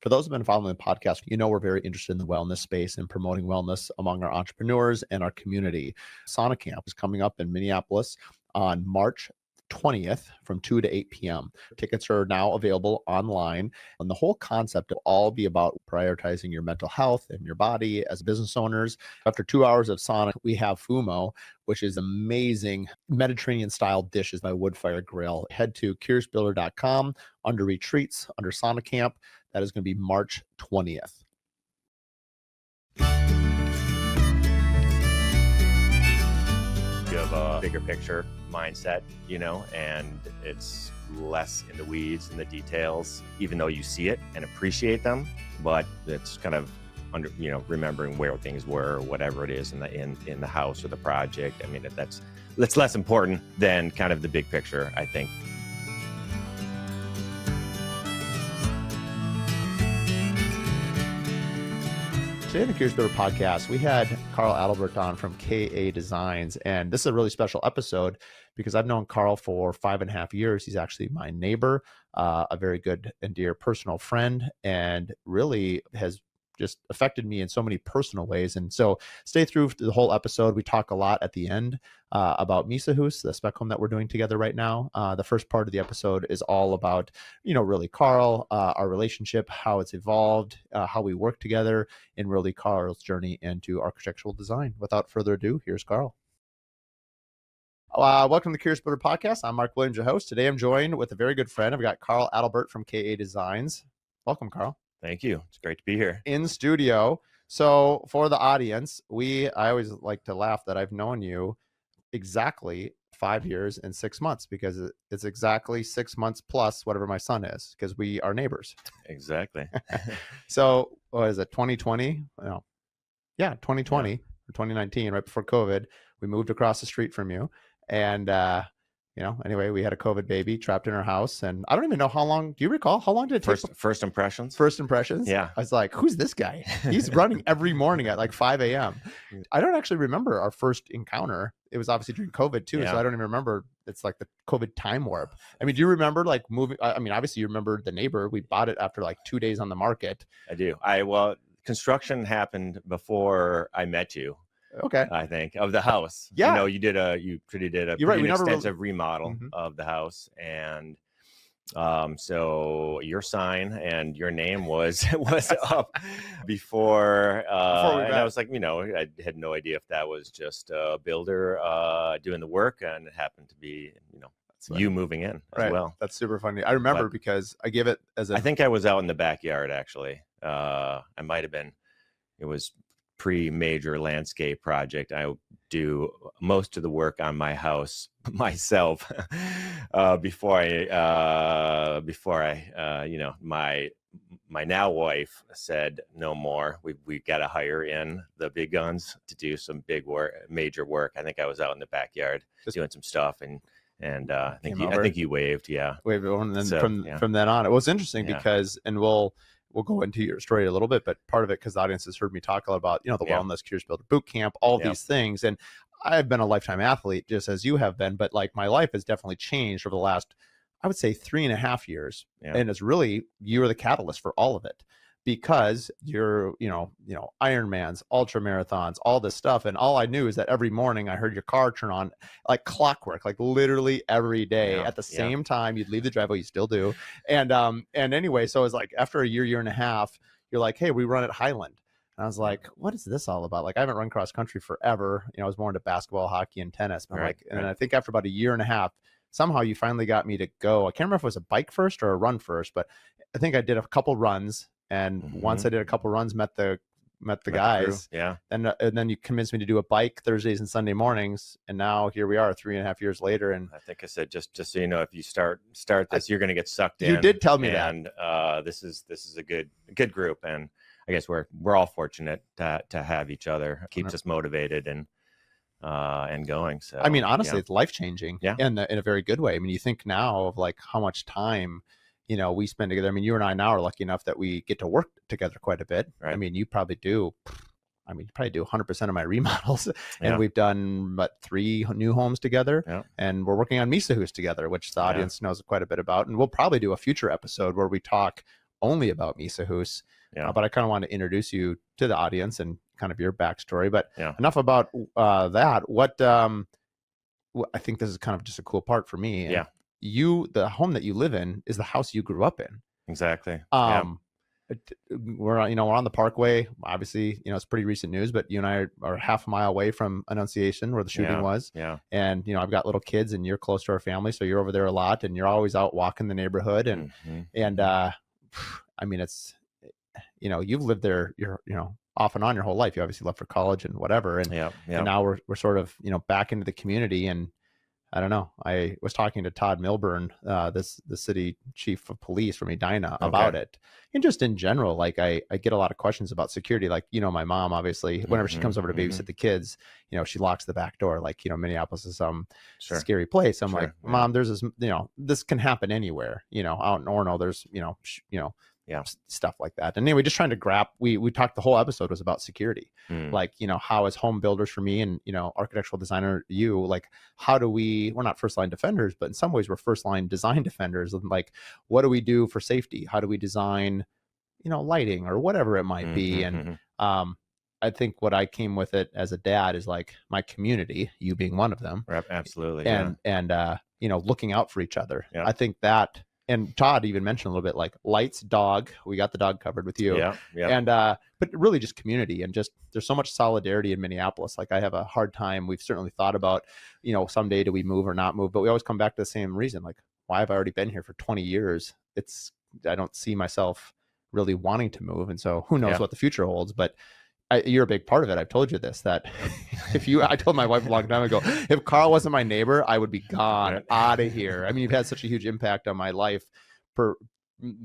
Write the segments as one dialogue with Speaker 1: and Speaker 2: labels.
Speaker 1: For those who've been following the podcast, we're very interested in the wellness space and promoting wellness among our entrepreneurs and our community. Sauna Camp is coming up in Minneapolis on March 20th from 2 to 8 p.m. Tickets are now available online, and the whole concept will all be about prioritizing your mental health and your body as business owners. After 2 hours of sauna, we have Fumo, which is amazing Mediterranean style dishes by Woodfire Grill. Head to curiousbuilder.com under retreats, under Sauna Camp. That is going to be March 20th.
Speaker 2: You have a bigger picture mindset, and it's less in the weeds and the details, even though you see it and appreciate them, but it's kind of remembering where things were, or whatever it is in the house or the project. I mean, that's less important than kind of the big picture, I think.
Speaker 1: Today in the Curious Builder podcast, we had Karl Adalbert on from KA Designs, and this is a really special episode because I've known Karl for 5.5 years. He's actually my neighbor, a very good and dear personal friend, and really has just affected me in so many personal ways. And so stay through the whole episode. We talk a lot at the end about Mysa Hus, the spec home that we're doing together right now. The first part of the episode is all about, really Karl, our relationship, how it's evolved, how we work together, and really Karl's journey into architectural design. Without further ado, here's Karl. Welcome to the Curious Builder podcast. I'm Mark Williams, your host. Today I'm joined with a very good friend. I've got Karl Adalbert from KA Designs. Welcome, Karl.
Speaker 2: Thank you. It's great to be here.
Speaker 1: In studio. So for the audience, I always like to laugh that I've known you exactly 5 years and 6 months, because it's exactly 6 months plus whatever my son is, because we are neighbors.
Speaker 2: Exactly.
Speaker 1: So what is it, 2020? No. Yeah, 2020 or 2019, right before COVID, we moved across the street from you. And anyway, we had a COVID baby trapped in our house, and I don't even know how long. Do you recall how long did it take?
Speaker 2: First impressions.
Speaker 1: First impressions.
Speaker 2: Yeah.
Speaker 1: I was like, "Who's this guy? He's running every morning at like 5 a.m." I don't actually remember our first encounter. It was obviously during COVID too, so I don't even remember. It's like the COVID time warp. I mean, do you remember like moving? I mean, obviously you remember the neighbor. We bought it after like 2 days on the market.
Speaker 2: I do. Construction happened before I met you.
Speaker 1: Okay.
Speaker 2: I think of the house.
Speaker 1: Yeah.
Speaker 2: You did a pretty extensive remodel of the house, and so your sign and your name was up before and I was like, I had no idea if that was just a builder doing the work, and it happened to be you moving in as well.
Speaker 1: That's super funny. I remember because I give it as
Speaker 2: I think I was out in the backyard actually. I might have been. It was pre-major landscape project. I do most of the work on my house myself before I my now wife said no more. We got to hire in the big guns to do some big work, major work. I think I was out in the backyard doing some stuff, and I think you waved. Yeah,
Speaker 1: waved, and then from then on, it was interesting because, and we'll go into your story a little bit, but part of it, because the audience has heard me talk a lot about, the wellness, Curious Builder boot camp, all these things. And I've been a lifetime athlete, just as you have been, but like my life has definitely changed over the last, I would say 3.5 years. Yeah. And it's really, you are the catalyst for all of it, because you're, Ironmans, ultra marathons, all this stuff. And all I knew is that every morning I heard your car turn on like clockwork, like literally every day at the same time. You'd leave the driveway, you still do. And anyway, so it was like after a year and a half, you're like, hey, we run at Highland. And I was like, what is this all about? Like, I haven't run cross country forever. I was more into basketball, hockey, and tennis. But and I think after about a year and a half, somehow you finally got me to go. I can't remember if it was a bike first or a run first, but I think I did a couple runs. And once I did a couple runs, met the guys. And then you convinced me to do a bike Thursdays and Sunday mornings. And now here we are 3.5 years later. And
Speaker 2: I think I said, just so you know, if you start this, you're going to get sucked in.
Speaker 1: You did tell me that.
Speaker 2: And this is a good group. And I guess we're all fortunate to have each other. It keeps us motivated and going. So
Speaker 1: I mean, honestly, it's life-changing in a very good way. I mean, you think now of like how much time we spend together. I mean, you and I now are lucky enough that we get to work together quite a bit. Right. I mean, you probably do 100% of my remodels, and we've done 3 new homes together, and we're working on Mysa Hus together, which the audience knows quite a bit about. And we'll probably do a future episode where we talk only about Mysa Hus, but I kind of want to introduce you to the audience and kind of your backstory. But enough about that. What I think this is kind of just a cool part for me. And the home that you live in is the house you grew up in.
Speaker 2: Exactly.
Speaker 1: We're on the Parkway. Obviously, it's pretty recent news, but you and I are half a mile away from Annunciation where the shooting was. And I've got little kids, and you're close to our family, so you're over there a lot, and you're always out walking the neighborhood. And I mean, it's you've lived there. You're off and on your whole life. You obviously left for college and whatever, and and now we're sort of back into the community. And I don't know. I was talking to Todd Milburn, the city chief of police from Edina, about it. And just in general, like I get a lot of questions about security. Like, my mom, obviously, whenever she comes over to babysit the kids, she locks the back door. Like, Minneapolis is some scary place. I'm like, Mom, there's this, this can happen anywhere, out in Orono, there's, stuff like that. And anyway, just trying to we talked, the whole episode was about security. Like, how as home builders for me and, architectural designer, like, how do we're not first line defenders, but in some ways we're first line design defenders. And like, what do we do for safety? How do we design, lighting or whatever it might be? And I think what I came with it as a dad is like my community, you being one of them.
Speaker 2: Absolutely.
Speaker 1: And looking out for each other. I think that. And Todd even mentioned a little bit like lights, dog. We got the dog covered with you. And but really just community, and just there's so much solidarity in Minneapolis. Like I have a hard time. We've certainly thought about, someday do we move or not move, but we always come back to the same reason. Like, why have I already been here for 20 years? I don't see myself really wanting to move. And so who knows what the future holds, but you're a big part of it. I've told you this, that I told my wife a long time ago, if Karl wasn't my neighbor, I would be gone out of here. I mean, you've had such a huge impact on my life,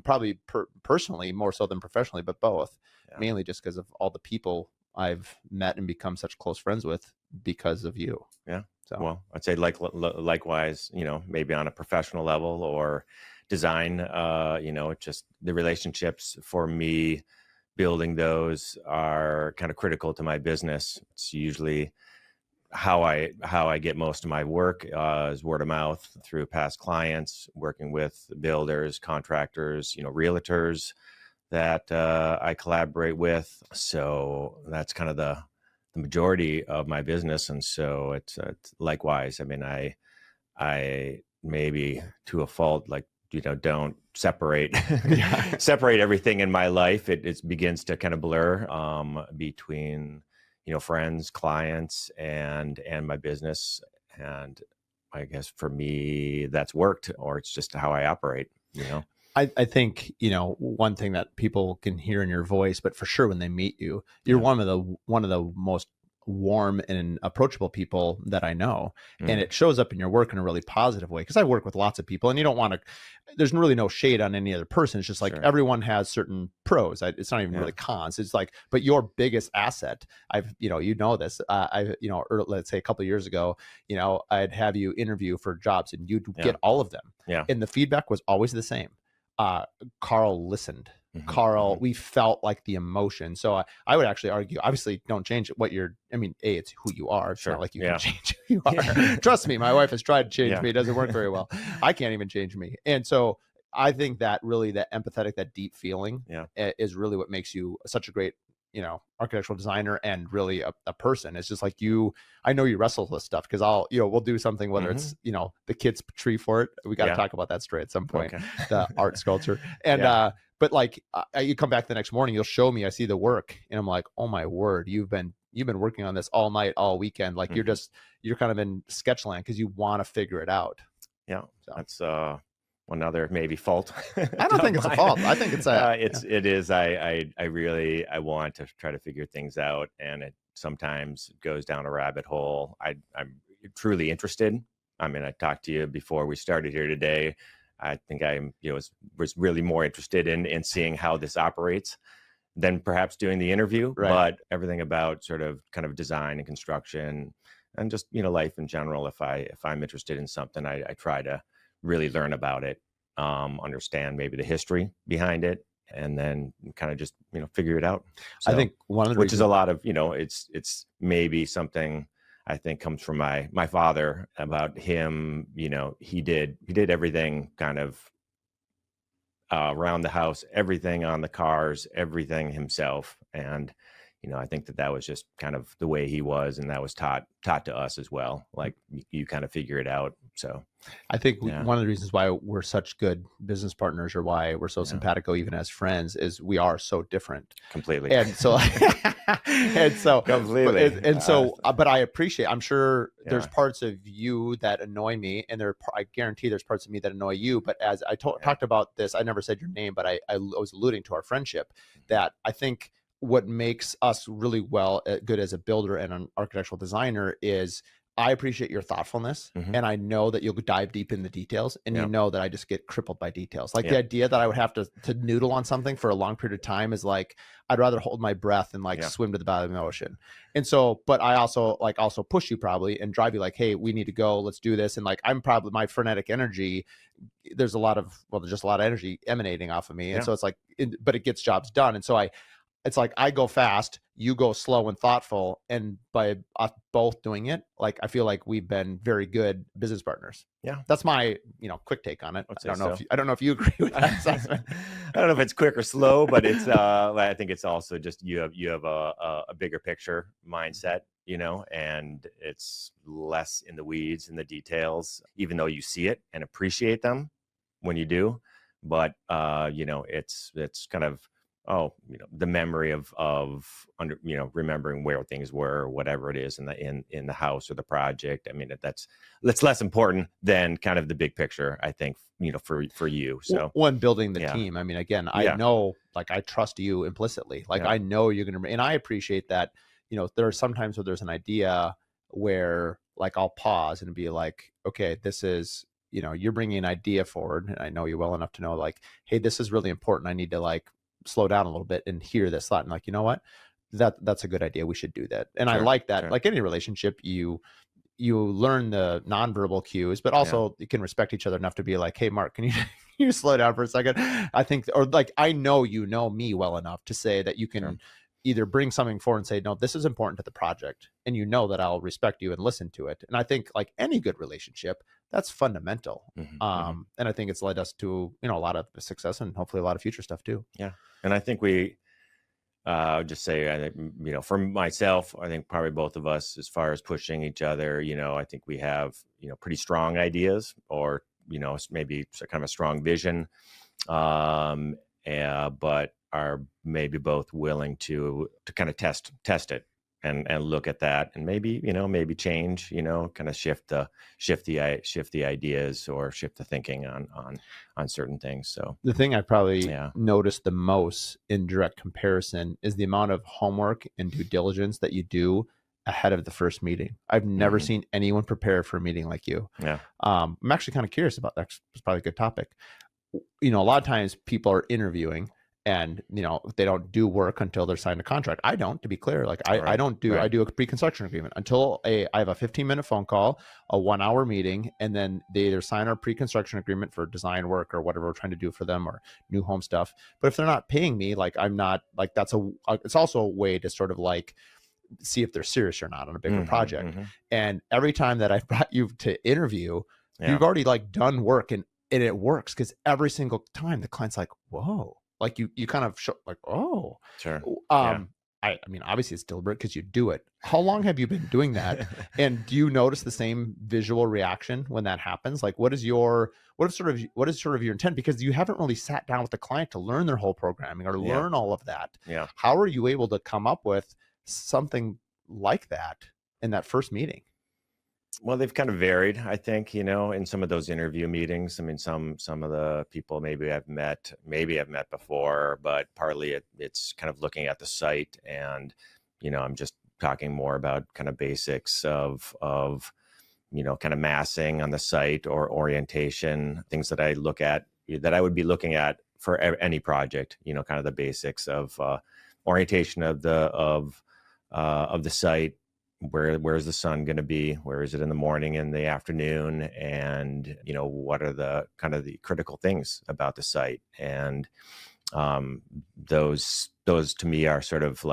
Speaker 1: probably personally more so than professionally, but both, mainly just because of all the people I've met and become such close friends with because of you. So,
Speaker 2: well, I'd say likewise, maybe on a professional level or design, just the relationships for me, building those are kind of critical to my business. It's usually how I get most of my work is word of mouth through past clients, working with builders, contractors, realtors that I collaborate with. So that's kind of the majority of my business. And so it's likewise. I mean, I maybe to a fault, like, don't separate everything in my life. It begins to kind of blur between, friends, clients, and my business. And I guess for me, that's worked, or it's just how I operate,
Speaker 1: I think, one thing that people can hear in your voice, but for sure when they meet you, you're one of the most warm and approachable people that I know. And it shows up in your work in a really positive way. Cause I work with lots of people, and you don't want to, there's really no shade on any other person. It's just like everyone has certain pros. It's not even really cons. It's like, but your biggest asset, this, let's say a couple of years ago, I'd have you interview for jobs and you'd get all of them. And the feedback was always the same. Karl listened. Karl, we felt like the emotion. So I would actually argue, obviously don't change what it's who you are. It's not like you can change who you are. Trust me, my wife has tried to change me. It doesn't work very well. I can't even change me. And so I think that really that empathetic, that deep feeling is really what makes you such a great, architectural designer and really a person. It's just like I know you wrestle with stuff because we'll do something, whether it's, the kids tree fort. We got to talk about that story at some point, the art sculpture. And, but like you come back the next morning, you'll show me, I see the work and I'm like, oh my word, you've been working on this all night, all weekend. Like you're kind of in sketch land because you want to figure it out.
Speaker 2: Yeah. So. That's, another maybe fault.
Speaker 1: I don't think it's a fault. I think it's
Speaker 2: it is. I really want to try to figure things out, and it sometimes goes down a rabbit hole. I'm truly interested. I mean, I talked to you before we started here today. I think I was really more interested in seeing how this operates than perhaps doing the interview. But everything about sort of kind of design and construction and just life in general. If I'm interested in something, I try to really learn about it, understand maybe the history behind it, and then kind of just figure it out. So,
Speaker 1: I think one of the
Speaker 2: which is a lot of it's maybe something I think comes from my father. About him, he did everything kind of around the house, everything on the cars, everything himself. And, I think that was just kind of the way he was. And that was taught to us as well. Like you kind of figure it out. So
Speaker 1: I think one of the reasons why we're such good business partners, or why we're so simpatico even as friends, is we are so different.
Speaker 2: Completely.
Speaker 1: And so,
Speaker 2: completely.
Speaker 1: But I appreciate, I'm sure there's parts of you that annoy me, and I guarantee there's parts of me that annoy you. But as I talked about this, I never said your name, but I was alluding to our friendship, that I think what makes us really good as a builder and an architectural designer is I appreciate your thoughtfulness, and I know that you'll dive deep in the details, and you know that I just get crippled by details. Like the idea that I would have to noodle on something for a long period of time is like, I'd rather hold my breath and swim to the bottom of the ocean. And so, but I also push you probably and drive you like, hey, we need to go, let's do this. And I'm probably, my frenetic energy, there's just a lot of energy emanating off of me. And so it's like, but it gets jobs done. And so it's like I go fast, you go slow and thoughtful, and by us both doing it, I feel like we've been very good business partners.
Speaker 2: Yeah,
Speaker 1: that's my quick take on it. I don't know if you agree with that assessment.
Speaker 2: I don't know if it's quick or slow, but it's I think it's also just you have a bigger picture mindset, and it's less in the weeds and the details, even though you see it and appreciate them when you do. But it's kind of the memory of remembering where things were, or whatever it is in the house or the project. I mean, that's less important than kind of the big picture, I think, for you. So
Speaker 1: when building the team, I mean, again, I know, I trust you implicitly. I know you're going to, and I appreciate that, there are sometimes where there's an idea where I'll pause and be like, okay, this is, you're bringing an idea forward, and I know you well enough to know hey, this is really important. I need to slow down a little bit and hear this thought, and you know what, that's a good idea, we should do that. And I like that. Like any relationship, you learn the nonverbal cues, but also you can respect each other enough to be like, hey Mark, can you slow down for a second? I think, or I know you know me well enough to say that you can either bring something forward and say, no, this is important to the project, and that I'll respect you and listen to it. And I think any good relationship, that's fundamental. And I think it's led us to a lot of success, and hopefully a lot of future stuff too.
Speaker 2: And I think we just say, I think, for myself, I think probably both of us, as far as pushing each other, I think we have pretty strong ideas, or maybe kind of a strong vision, but are maybe both willing to kind of test it and look at that, and maybe change, kind of shift the ideas, or shift the thinking on certain things. So
Speaker 1: the thing I probably noticed the most in direct comparison is the amount of homework and due diligence that you do ahead of the first meeting. I've never seen anyone prepare for a meeting like you. I'm actually kind of curious about that. It's probably a good topic. A lot of times people are interviewing, and they don't do work until they're signed a contract. I don't, to be clear. I don't do. I do a pre-construction agreement until I have a 15-minute phone call, a 1-hour meeting, and then they either sign our pre-construction agreement for design work or whatever we're trying to do for them, or new home stuff. But if they're not paying me, I'm not it's also a way to sort of see if they're serious or not on a bigger project. And every time that I've brought you to interview, you've already done work, and it works, because every single time the client's like, whoa. You kind of show oh,
Speaker 2: sure.
Speaker 1: I mean, obviously it's deliberate because you do it. How long have you been doing that? And do you notice the same visual reaction when that happens? What is sort of your intent? Because you haven't really sat down with the client to learn their whole programming or learn all of that. How are you able to come up with something like that in that first meeting?
Speaker 2: Well, they've kind of varied, I think, in some of those interview meetings. I mean, some of the people maybe I've met before, but partly it's kind of looking at the site, and, I'm just talking more about kind of basics of kind of massing on the site, or orientation, things that I would be looking at for any project, kind of the basics of orientation of the site. Where's the sun going to be? Where is it in the morning, in the afternoon? And, what are the kind of the critical things about the site? And those to me are sort of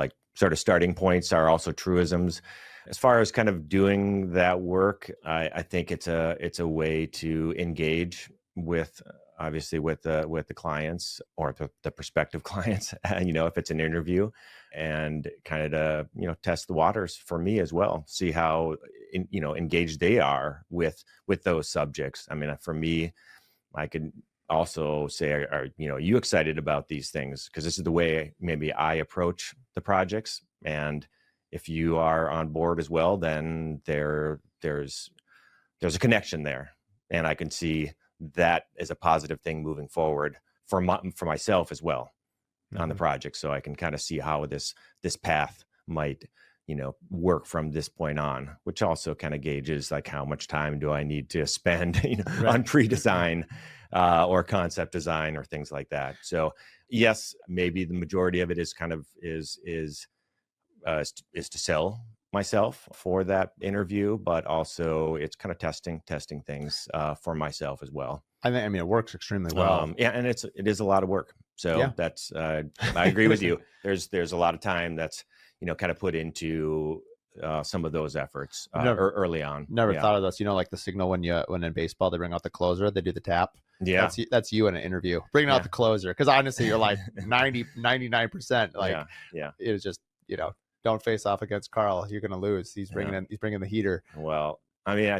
Speaker 2: starting points, are also truisms. As far as kind of doing that work, I think it's a way to engage with obviously with the clients or the prospective clients, if it's an interview, and kind of to, test the waters for me as well, see how, engaged they are with those subjects. I mean, for me, I could also say, are you excited about these things? Because this is the way maybe I approach the projects. And if you are on board as well, then there's a connection there. And I can see that as a positive thing moving forward for myself as well on the project. So I can kind of see how this path might, work from this point on, which also kind of gauges like how much time do I need to spend, on pre-design or concept design or things like that. So yes, maybe the majority of it is kind of is to sell myself for that interview, but also it's kind of testing things for myself as well.
Speaker 1: I mean, it works extremely well.
Speaker 2: And it is a lot of work. So that's, I agree with you. There's a lot of time that's, kind of put into some of those efforts early on.
Speaker 1: Never thought of this, like the signal when in baseball, they bring out the closer, they do the tap.
Speaker 2: Yeah.
Speaker 1: That's you in an interview, bringing out the closer. Cause honestly, you're like 99%. Like, it was just, don't face off against Karl. You're going to lose. He's bringing the heater.
Speaker 2: Well, I mean,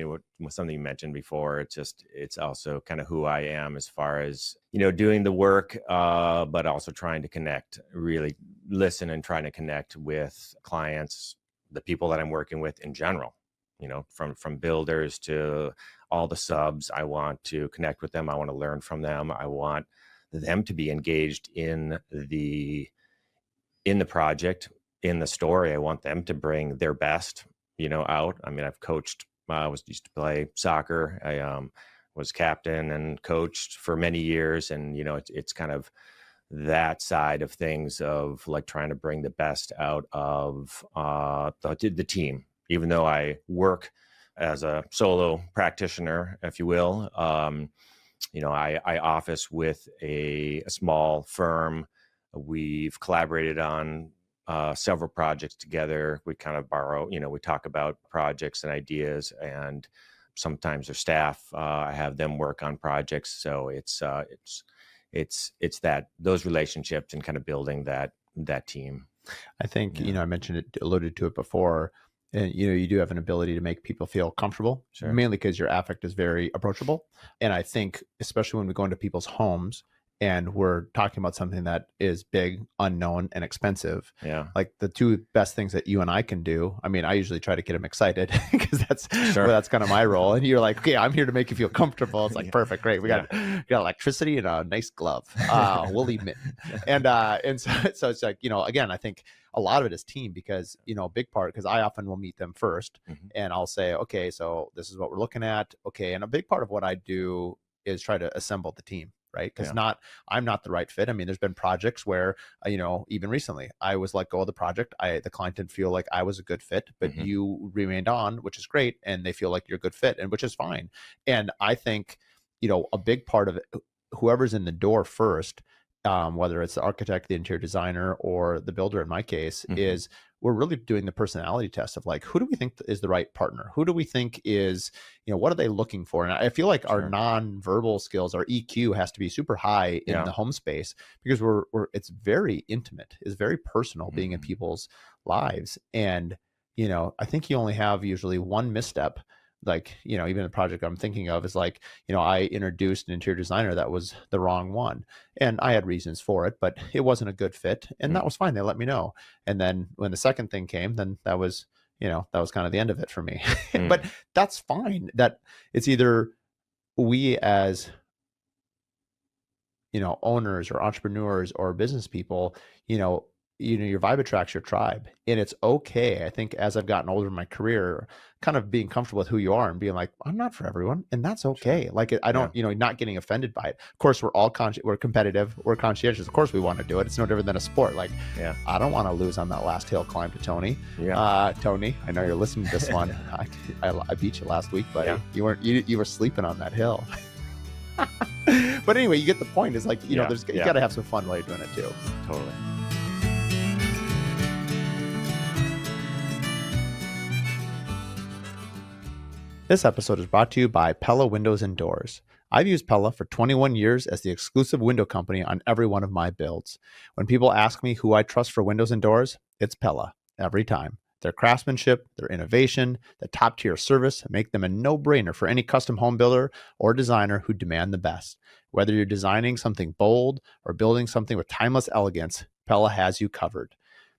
Speaker 2: what something you mentioned before, it's also kind of who I am as far as, doing the work, but also trying to connect, really listen and trying to connect with clients, the people that I'm working with in general, from builders to all the subs. I want to connect with them. I want to learn from them. I want them to be engaged in the project, in the story. I want them to bring their best, out. I mean, I've coached, used to play soccer. I was captain and coached for many years. And, it's kind of that side of things of like trying to bring the best out of the team, even though I work as a solo practitioner, if you will. I office with a small firm. We've collaborated on several projects together. We kind of borrow, we talk about projects and ideas, and sometimes their staff, I have them work on projects. So it's that, those relationships and kind of building that team.
Speaker 1: I think, I mentioned it, alluded to it before, and, you do have an ability to make people feel comfortable, mainly because your affect is very approachable. And I think, especially when we go into people's homes, and we're talking about something that is big, unknown, and expensive.
Speaker 2: Yeah.
Speaker 1: Like the two best things that you and I can do. I mean, I usually try to get them excited because that's kind of my role. And you're like, okay, I'm here to make you feel comfortable. It's like, perfect, great. We got electricity and a nice glove, woolly mitten. And so it's like, again, I think a lot of it is team because, a big part, because I often will meet them first and I'll say, okay, so this is what we're looking at. Okay. And a big part of what I do is try to assemble the team. Right. Because I'm not the right fit. I mean, there's been projects where, even recently I was let go of the project. The client didn't feel like I was a good fit, but you remained on, which is great. And they feel like you're a good fit, and which is fine. And I think, a big part of it, whoever's in the door first, whether it's the architect, the interior designer, or the builder, in my case, is we're really doing the personality test of like, who do we think is the right partner? Who do we think is, what are they looking for? And I feel like our nonverbal skills, our EQ has to be super high in the home space because it's very intimate, it's very personal being in people's lives. And, I think you only have usually one misstep. Like, even the project I'm thinking of is like, I introduced an interior designer that was the wrong one. And I had reasons for it, but it wasn't a good fit. And that was fine. They let me know. And then when the second thing came, then that was kind of the end of it for me. But that's fine. That it's either we as, owners or entrepreneurs or business people, your vibe attracts your tribe, and it's okay. I think as I've gotten older in my career, kind of being comfortable with who you are and being like, I'm not for everyone, and that's okay. Like I don't, not getting offended by it. Of course, we're all we're competitive, we're conscientious. Of course, we want to do it. It's no different than a sport. Like, I don't want to lose on that last hill climb to Tony. Tony, I know you're listening to this one. I beat you last week, buddy. You weren't. You were sleeping on that hill. But anyway, you get the point. It's like, you got to have some fun while you're doing it too.
Speaker 2: Totally.
Speaker 1: This episode is brought to you by Pella Windows and Doors. I've used Pella for 21 years as the exclusive window company on every one of my builds. When people ask me who I trust for windows and doors, it's Pella every time. Their craftsmanship, their innovation, the top tier service make them a no-brainer for any custom home builder or designer who demand the best. Whether you're designing something bold or building something with timeless elegance, Pella has you covered.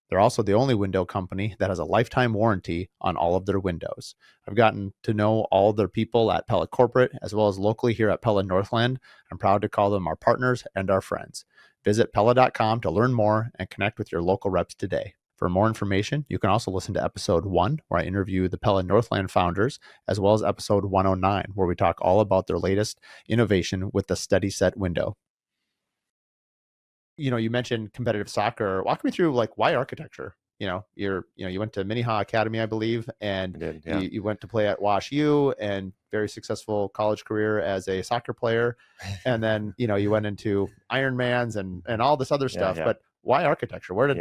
Speaker 1: They're also the only window company that has a lifetime warranty on all of their windows. I've gotten to know all of their people at Pella Corporate, as well as locally here at Pella Northland. I'm proud to call them our partners and our friends. Visit Pella.com to learn more and connect with your local reps today. For more information, you can also listen to episode 1, where I interview the Pella Northland founders, as well as episode 109, where we talk all about their latest innovation with the Steady Set window. You mentioned competitive soccer. Walk me through why architecture? You went to Minnehaha Academy, I believe, and
Speaker 2: I did, yeah.
Speaker 1: you went to play at Wash U and very successful college career as a soccer player. And then, you went into Ironmans and all this other stuff, but why architecture? Where did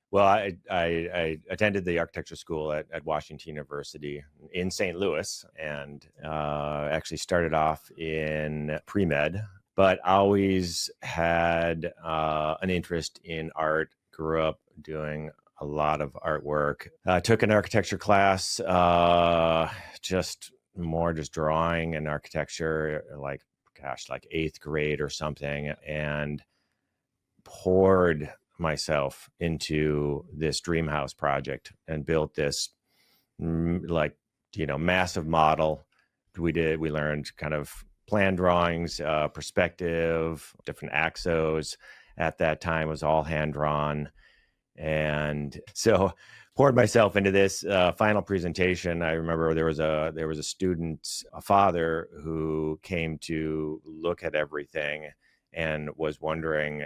Speaker 2: Well, I attended the architecture school at Washington University in St. Louis, and actually started off in pre-med, but always had an interest in art. Grew up doing a lot of artwork. Took an architecture class, just drawing and architecture, like 8th grade or something, and poured myself into this dream house project and built this massive model. We learned kind of plan drawings, perspective, different axos. At that time, it was all hand drawn. And so poured myself into this final presentation. I remember there was a student's father who came to look at everything and was wondering,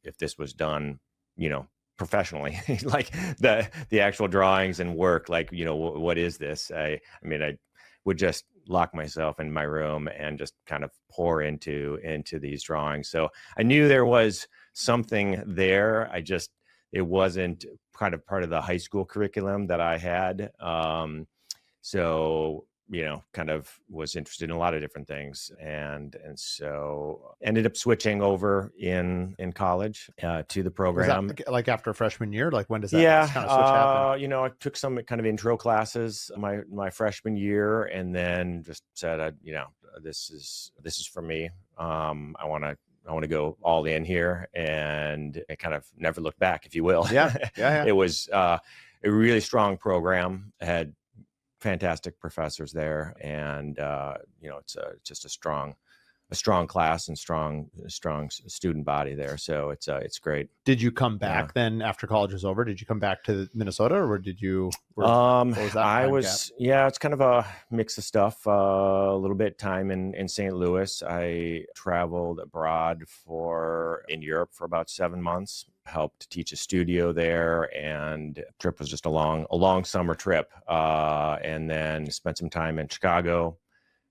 Speaker 2: if this was done, professionally, like the actual drawings and work, what is this? I would just lock myself in my room and just kind of pour into these drawings. So I knew there was something there. It wasn't kind of part of the high school curriculum that I had. So kind of was interested in a lot of different things, and so ended up switching over in college to the program.
Speaker 1: Was that like after freshman year? Like when does that kind of switch happen?
Speaker 2: I took some kind of intro classes my freshman year, and then just said, this is for me. I want to go all in here, and it kind of never looked back, if you will.
Speaker 1: Yeah.
Speaker 2: It was a really strong program. Had fantastic professors there, and it's just a strong class and strong student body there. So it's great.
Speaker 1: Did you come back then after college was over? Did you come back to Minnesota, or did you? What was that
Speaker 2: it's kind of a mix of stuff. A little bit time in St. Louis. I traveled abroad in Europe for about 7 months. Helped teach a studio there, and trip was just a long summer trip, and then spent some time in Chicago,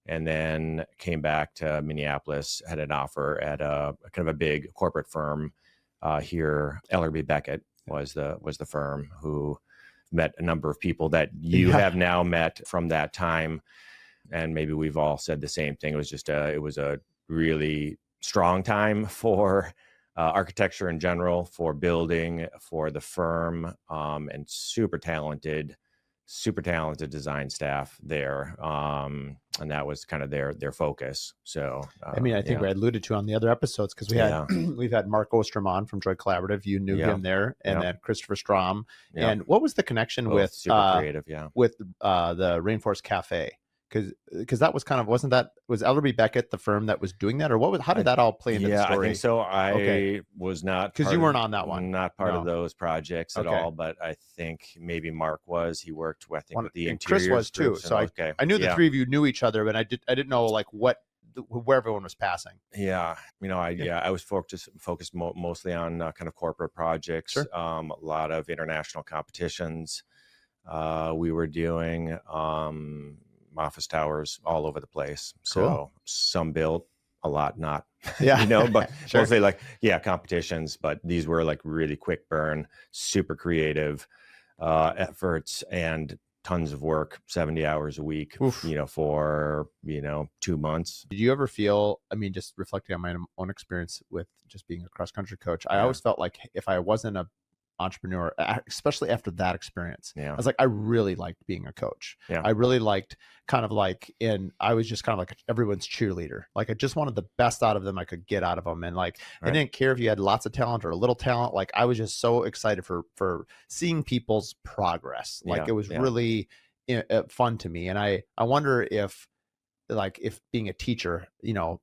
Speaker 2: and then came back to Minneapolis. Had an offer at a kind of a big corporate firm here. Ellerby Beckett was the firm, who met a number of people that you have now met from that time, and maybe we've all said the same thing. It was a really strong time for architecture in general, for building, for the firm, and super talented design staff there. And that was kind of their focus. So,
Speaker 1: I think we alluded to on the other episodes, because we've had Mark Osterman on from Joy Collaborative. You knew him there, and then Christopher Strom. And what was the connection with
Speaker 2: super creative,
Speaker 1: with the Rainforest Cafe? Because that was was Ellerby Beckett the firm that was doing that, or how did that all play into the story?
Speaker 2: I think so. I was not,
Speaker 1: because you weren't on that one,
Speaker 2: not part of those projects at all, but I think maybe Mark was. He worked with the interiors.
Speaker 1: Chris was too. So I knew the three of you knew each other, but I didn't know where everyone was passing.
Speaker 2: I was focused mostly on kind of corporate projects.
Speaker 1: Sure.
Speaker 2: A lot of international competitions we were doing. Office towers all over the place. So
Speaker 1: cool.
Speaker 2: Some built, a lot not.
Speaker 1: Yeah.
Speaker 2: But
Speaker 1: sure.
Speaker 2: Mostly competitions, but these were really quick burn, super creative efforts, and tons of work, 70 hours a week,
Speaker 1: Oof.
Speaker 2: For, 2 months.
Speaker 1: Did you ever feel, I mean, just reflecting on my own experience with just being a cross country coach, I always felt like if I wasn't a entrepreneur, especially after that experience, I was like, I really liked being a coach. I really liked I was just kind of like everyone's cheerleader. Like I just wanted the best out of them I could get out of them. And like, I didn't care if you had lots of talent or a little talent. Like I was just so excited for seeing people's progress. Like it was really fun to me. And I wonder if being a teacher,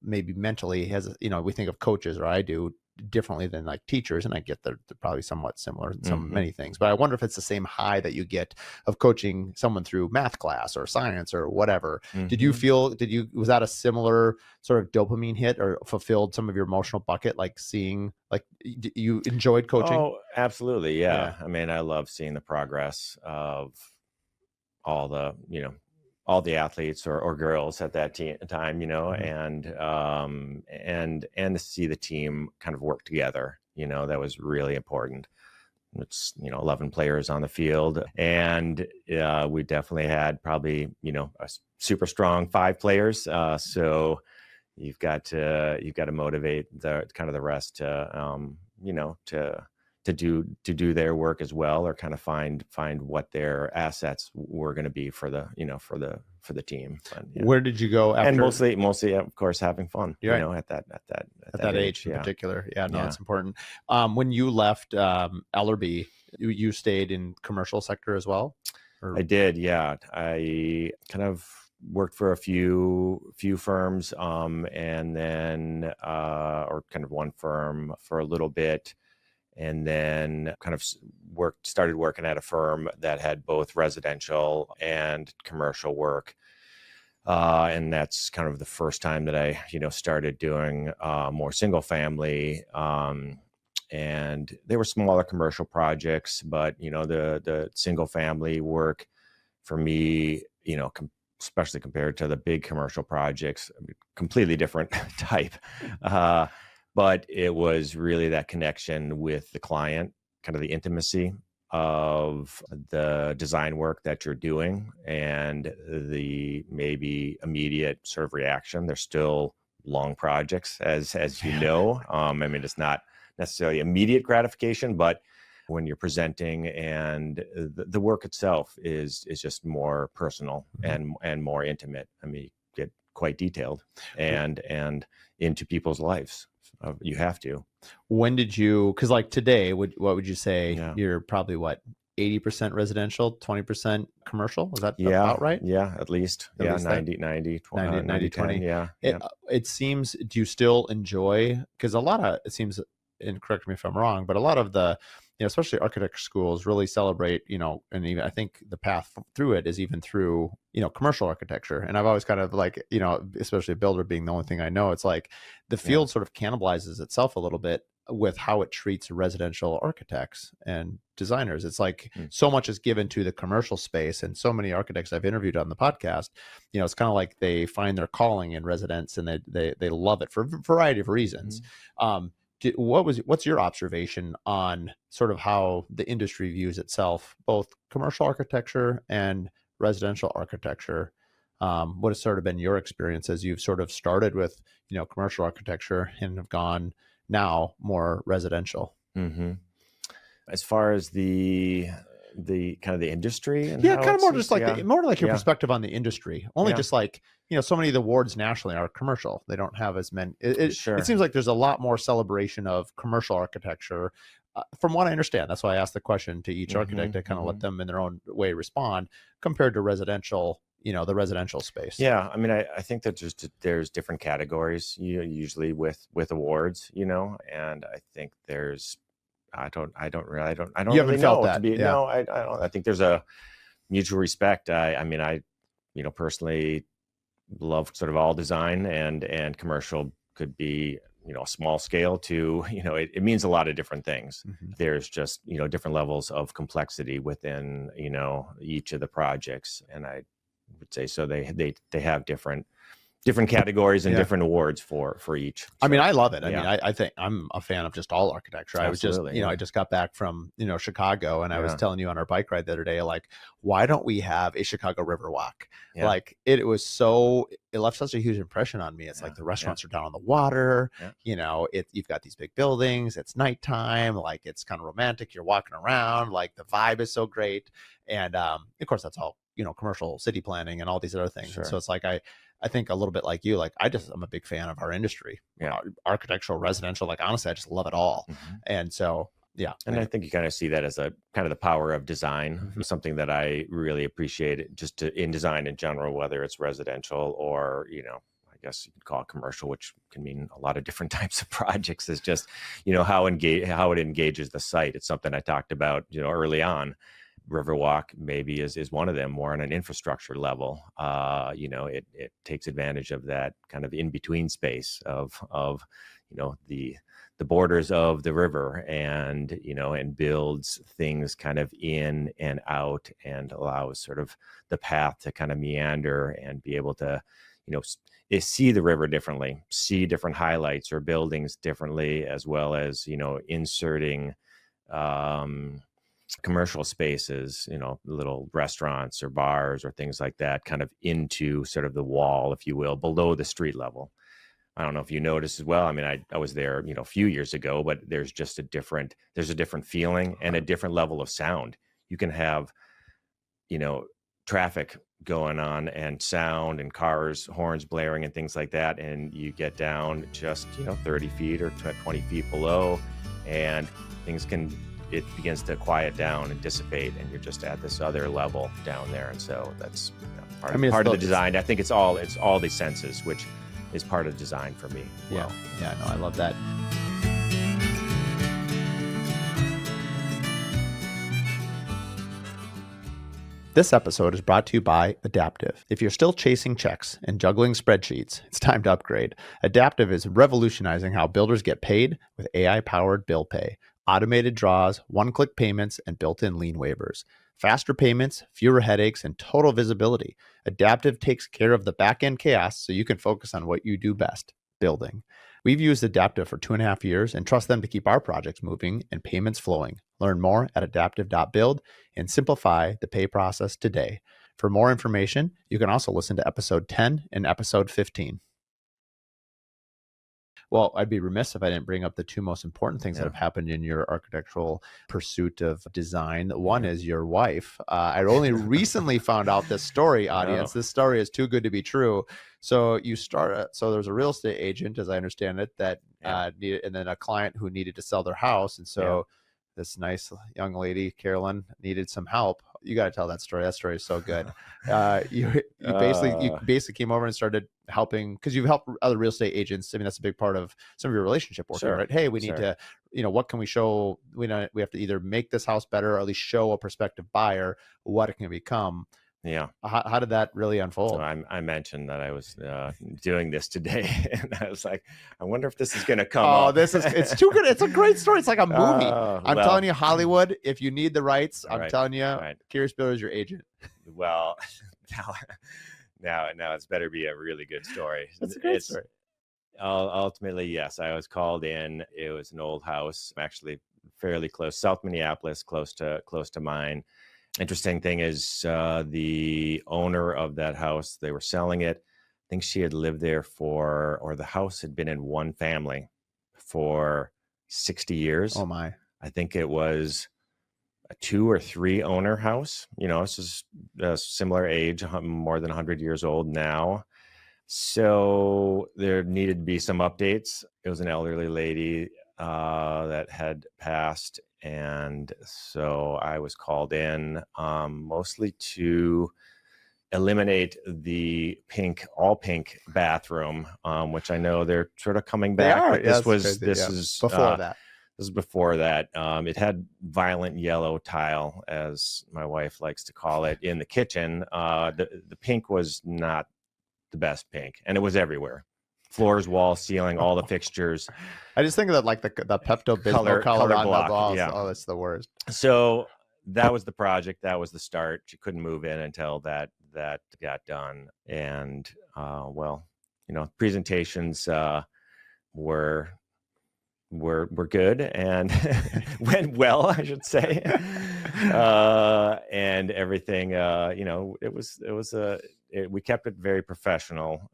Speaker 1: maybe mentally has, we think of coaches, or I do, differently than like teachers, and I get they're probably somewhat similar in many things, but I wonder if it's the same high that you get of coaching someone through math class or science or whatever. Was that a similar sort of dopamine hit, or fulfilled some of your emotional bucket, like seeing, like you enjoyed coaching?
Speaker 2: Oh, absolutely. Yeah. I mean, I love seeing the progress of all the athletes or girls at that time, and to see the team kind of work together, that was really important. It's, 11 players on the field, and we definitely had probably, a super strong 5 players. So you've got to motivate the rest to do their work as well, or kind of find what their assets were going to be for the team.
Speaker 1: Where did you go after?
Speaker 2: And mostly of course having fun, at that
Speaker 1: age in particular. It's important. When you left Ellerbe, you stayed in commercial sector as well? Or?
Speaker 2: I did. Yeah. I kind of worked for a few firms, and then or kind of one firm for a little bit, and then kind of started working at a firm that had both residential and commercial work. And that's kind of the first time that I, started doing more single family. And they were smaller commercial projects, but, the single family work for me, especially compared to the big commercial projects, completely different type. But it was really that connection with the client, kind of the intimacy of the design work that you're doing, and the maybe immediate sort of reaction. They're still long projects, as you know. I mean, it's not necessarily immediate gratification, but when you're presenting, and the work itself is just more personal and more intimate. I mean, you get quite detailed and into people's lives. You have to.
Speaker 1: When did you, because like today, what would you say? You're probably 80% residential, 20% commercial? Is that about right?
Speaker 2: Yeah, at least.
Speaker 1: At least
Speaker 2: 90, 20. Yeah.
Speaker 1: It seems, do you still enjoy, because it seems, and correct me if I'm wrong, but a lot of the, especially architecture schools really celebrate, and even I think the path through it is even through, commercial architecture. And I've always kind of like, especially a builder being the only thing I know, it's like the field sort of cannibalizes itself a little bit with how it treats residential architects and designers. It's like so much is given to the commercial space, and so many architects I've interviewed on the podcast, it's kind of like they find their calling in residence, and they love it for a variety of reasons. What's your observation on sort of how the industry views itself, both commercial architecture and residential architecture? What has sort of been your experience as you've sort of started with, commercial architecture and have gone now more residential?
Speaker 2: As far as the kind of the industry, and
Speaker 1: kind of more just like more like your perspective on the industry. Only just like, so many of the awards nationally are commercial. They don't have as many. It seems like there's a lot more celebration of commercial architecture, from what I understand. That's why I asked the question to each architect to kind of let them in their own way respond, compared to residential, the residential space.
Speaker 2: Yeah, I mean, I think that there's different categories, usually with awards, and I think there's. I don't really know that. No, I don't. I think there's a mutual respect. I mean, I personally love sort of all design, and commercial could be, a small scale to, it means a lot of different things. There's just, different levels of complexity within, each of the projects. And I would say, so they have different different categories and different awards for each.
Speaker 1: I mean, I love it. I mean, I think I'm a fan of just all architecture. I was just,
Speaker 2: Absolutely,
Speaker 1: I just got back from, Chicago, and I was telling you on our bike ride the other day, like, why don't we have a Chicago River Walk? Like, it left such a huge impression on me. It's like the restaurants are down on the water, you've got these big buildings, it's nighttime, like it's kind of romantic. You're walking around, like the vibe is so great. And of course that's all, commercial city planning and all these other things.
Speaker 2: Sure.
Speaker 1: And so it's like, I think a little bit like you, like I'm a big fan of our industry, architectural, residential, like honestly, I just love it all. And so,
Speaker 2: and I think you kind of see that as a kind of the power of design, something that I really appreciate just in design in general, whether it's residential or, I guess you could call it commercial, which can mean a lot of different types of projects. Is just, how it engages the site. It's something I talked about, early on. Riverwalk maybe is one of them, more on an infrastructure level. It takes advantage of that kind of in between space of the borders of the river, and and builds things kind of in and out, and allows sort of the path to kind of meander and be able to see the river differently, see different highlights or buildings differently, as well as inserting commercial spaces, little restaurants or bars or things like that, kind of into sort of the wall, if you will, below the street level. I don't know if you noticed as well. I mean, I was there, a few years ago, but there's a different feeling and a different level of sound. You can have, traffic going on and sound and cars, horns blaring and things like that. And you get down just, 30 feet or 20 feet below, and it begins to quiet down and dissipate, and you're just at this other level down there. And so that's part of the design. I think it's all the senses, which is part of design for me.
Speaker 1: No, I love that. This episode is brought to you by Adaptive. If you're still chasing checks and juggling spreadsheets, it's time to upgrade. Adaptive is revolutionizing how builders get paid with AI-powered bill pay, automated draws, one-click payments, and built-in lien waivers. Faster payments, fewer headaches, and total visibility. Adaptive takes care of the back-end chaos so you can focus on what you do best, building. We've used Adaptive for 2.5 years and trust them to keep our projects moving and payments flowing. Learn more at adaptive.build and simplify the pay process today. For more information, you can also listen to episode 10 and episode 15. Well, I'd be remiss if I didn't bring up the two most important things that have happened in your architectural pursuit of design. One is your wife. I only recently found out this story, audience. This story is too good to be true. So there's a real estate agent, as I understand it, that needed, and then a client who needed to sell their house. And so this nice young lady, Carolyn, needed some help. You got to tell that story. That story is so good. You basically came over and started helping, because you've helped other real estate agents. I mean, that's a big part of some of your relationship work, right? Hey, we need to, what can we show? We have to either make this house better, or at least show a prospective buyer what it can become.
Speaker 2: Yeah.
Speaker 1: How did that really unfold?
Speaker 2: So I mentioned that I was doing this today, and I was like, I wonder if this is going to come up.
Speaker 1: It's too good. It's a great story. It's like a movie. I'm telling you, Hollywood, if you need the rights, I'm telling you, Curious Builder is your agent.
Speaker 2: Well, now it's better be a really good story.
Speaker 1: That's a great story.
Speaker 2: Ultimately, yes, I was called in. It was an old house, actually fairly close, South Minneapolis, close to mine. Interesting thing is, the owner of that house, they were selling it. I think she had lived there or the house had been in one family for 60 years.
Speaker 1: Oh my.
Speaker 2: I think it was a 2 or 3 owner house. This is a similar age, more than 100 years old now. So there needed to be some updates. It was an elderly lady that had passed. And so I was called in mostly to eliminate the all pink bathroom, which I know they're sort of coming back. But this is before that. This is before that. It had violent yellow tile, as my wife likes to call it, in the kitchen. The pink was not the best pink, and it was everywhere. Floors, walls, ceiling, all the fixtures.
Speaker 1: I just think of that, like the Pepto-Bismol color on
Speaker 2: block,
Speaker 1: the walls.
Speaker 2: Yeah.
Speaker 1: Oh, that's the worst.
Speaker 2: So that was the project. That was the start. She couldn't move in until that got done. And presentations were good and went well, I should say. And everything, we kept it very professional.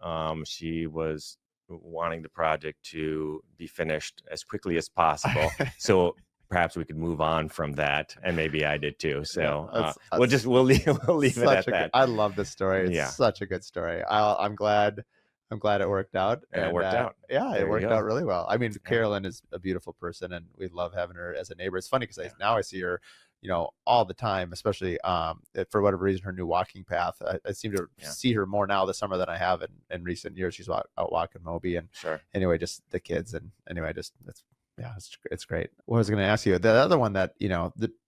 Speaker 2: She was wanting the project to be finished as quickly as possible. So perhaps we could move on from that, and maybe I did too. So we'll leave it at that.
Speaker 1: I love this story. It's such a good story. I'm glad it worked out.
Speaker 2: And it worked out.
Speaker 1: Yeah, it worked out really well. I mean, Carolyn is a beautiful person, and we love having her as a neighbor. It's funny because now I see her, all the time, especially for whatever reason, her new walking path. I seem to see her more now this summer than I have in recent years. She's out walking Moby, and anyway, just the kids, and anyway, it's great. What I was going to ask you, the other one that,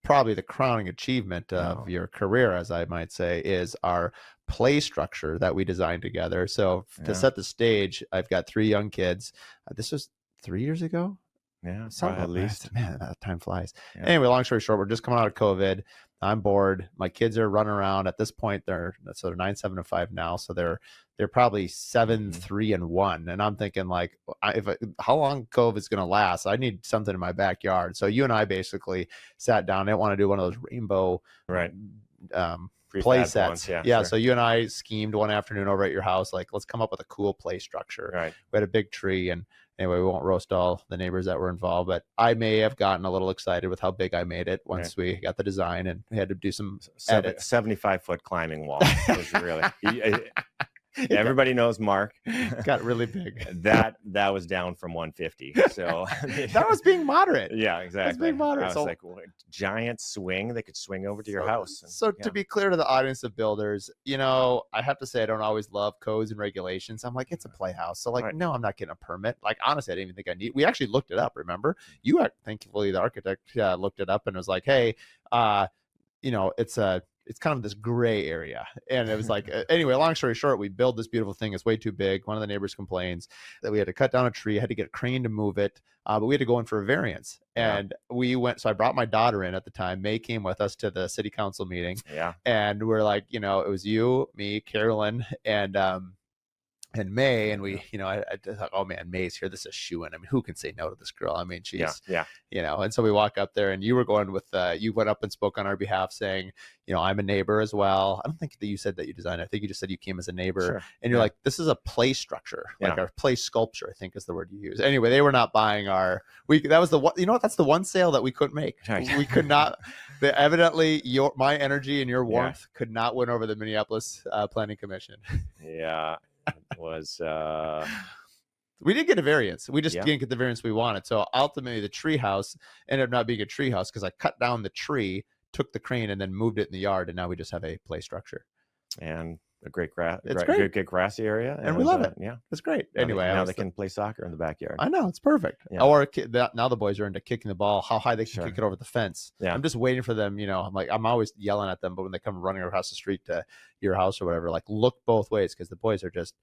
Speaker 1: probably the crowning achievement of your career, as I might say, is our play structure that we designed together. So to set the stage, I've got 3 young kids. This was 3 years ago.
Speaker 2: Yeah, at least.
Speaker 1: Man, that time flies. Yeah. Anyway, long story short, we're just coming out of COVID. I'm bored. My kids are running around. At this point, they're 9, 7, and 5 now. So they're probably 7, 3, and 1. And I'm thinking, like, how long COVID is going to last? I need something in my backyard. So you and I basically sat down. I didn't want to do one of those rainbow play sets. Sure. So you and I schemed one afternoon over at your house, like, let's come up with a cool play structure.
Speaker 2: Right.
Speaker 1: We had a big tree, and anyway, we won't roast all the neighbors that were involved, but I may have gotten a little excited with how big I made it once we got the design, and we had to do some
Speaker 2: 75-foot climbing wall. It was really everybody knows Mark.
Speaker 1: Got really big.
Speaker 2: That was down from 150. So
Speaker 1: that was being moderate.
Speaker 2: Yeah, exactly.
Speaker 1: That's being moderate.
Speaker 2: I was like, giant swing. They could swing over to your house.
Speaker 1: So to be clear to the audience of builders, I have to say I don't always love codes and regulations. I'm like, it's a playhouse. So no, I'm not getting a permit. Like, honestly, I didn't even think I need. We actually looked it up. Remember, thankfully the architect looked it up and was like, hey, it's kind of this gray area. And it was like, anyway, long story short, we build this beautiful thing. It's way too big. One of the neighbors complains that we had to cut down a tree, had to get a crane to move it. But we had to go in for a variance. And we went, so I brought my daughter in at the time. May came with us to the city council meeting.
Speaker 2: Yeah.
Speaker 1: And we're like, it was you, me, Carolyn, and May, and we, I thought, oh man, May's here. This is a shoo-in. I mean, who can say no to this girl? I mean, she's, and so we walk up there, and you were going with, you went up and spoke on our behalf saying, I'm a neighbor as well. I don't think that you said that you designed. I think you just said you came as a neighbor, and you're like, this is a play structure, like our play sculpture, I think is the word you use. Anyway, they were not buying that was the one, that's the one sale that we couldn't make. We could not, evidently my energy and your warmth could not win over the Minneapolis Planning Commission.
Speaker 2: Yeah. Was
Speaker 1: we did get a variance. We just didn't get the variance we wanted. So ultimately the treehouse ended up not being a treehouse because I cut down the tree, took the crane, and then moved it in the yard, and now we just have a play structure and a great grassy area,
Speaker 2: and we love it.
Speaker 1: It's great. Anyway,
Speaker 2: now they can play soccer in the backyard.
Speaker 1: I know, it's perfect. Or now the boys are into kicking the ball, how high they can kick it over the fence. I'm just waiting for them. I'm always yelling at them, but when they come running across the street to your house or whatever, like, look both ways, because the boys are just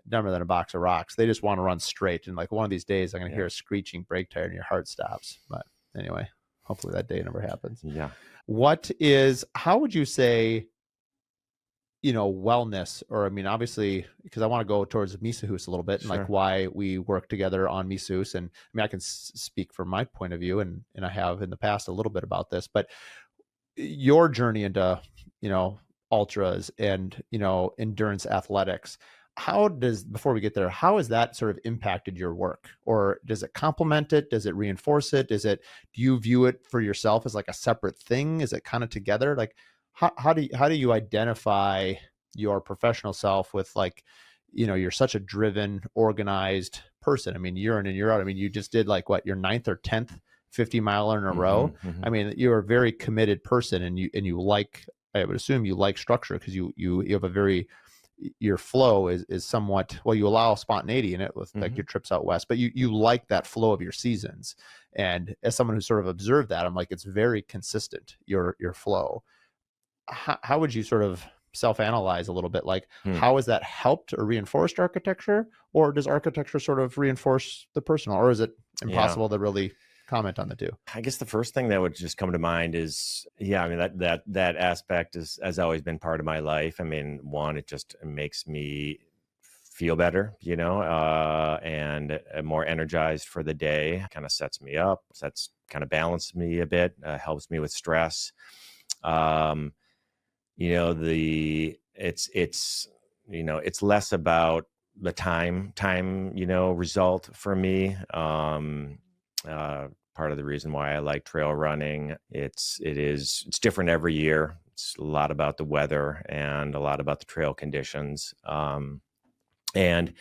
Speaker 1: dumber than a box of rocks. They just want to run straight, and like one of these days I'm going to hear a screeching brake tire and your heart stops. But anyway, hopefully that day never happens. How would you say, wellness, or, I mean, obviously, because I want to go towards Mysa Hus a little bit, and like why we work together on Mysa Hus. And I mean, I can speak from my point of view, and I have in the past a little bit about this, but your journey into, ultras and, endurance athletics, before we get there, how has that sort of impacted your work? Or does it complement it? Does it reinforce it? Do you view it for yourself as like a separate thing? Is it kind of together? Like, how do you identify your professional self with, like, you're such a driven, organized person. I mean, year in and year out. I mean, you just did like your 9th or 10th 50 miler in a row. I mean, you're a very committed person, and you like, I would assume you like structure, because you have a very, your flow is somewhat, well, you allow spontaneity in it with like your trips out west, but you like that flow of your seasons. And as someone who sort of observed that, I'm like, it's very consistent, your flow. How would you sort of self-analyze a little bit? Like, how has that helped or reinforced architecture, or does architecture sort of reinforce the personal, or is it impossible to really comment on the two?
Speaker 2: I guess the first thing that would just come to mind is, I mean, that aspect has always been part of my life. I mean, one, it just makes me feel better, and more energized for the day. Kind of sets me up, kind of balances me a bit, helps me with stress. It's less about the time, result for me. Part of the reason why I like trail running, it's different every year. It's a lot about the weather and a lot about the trail conditions. And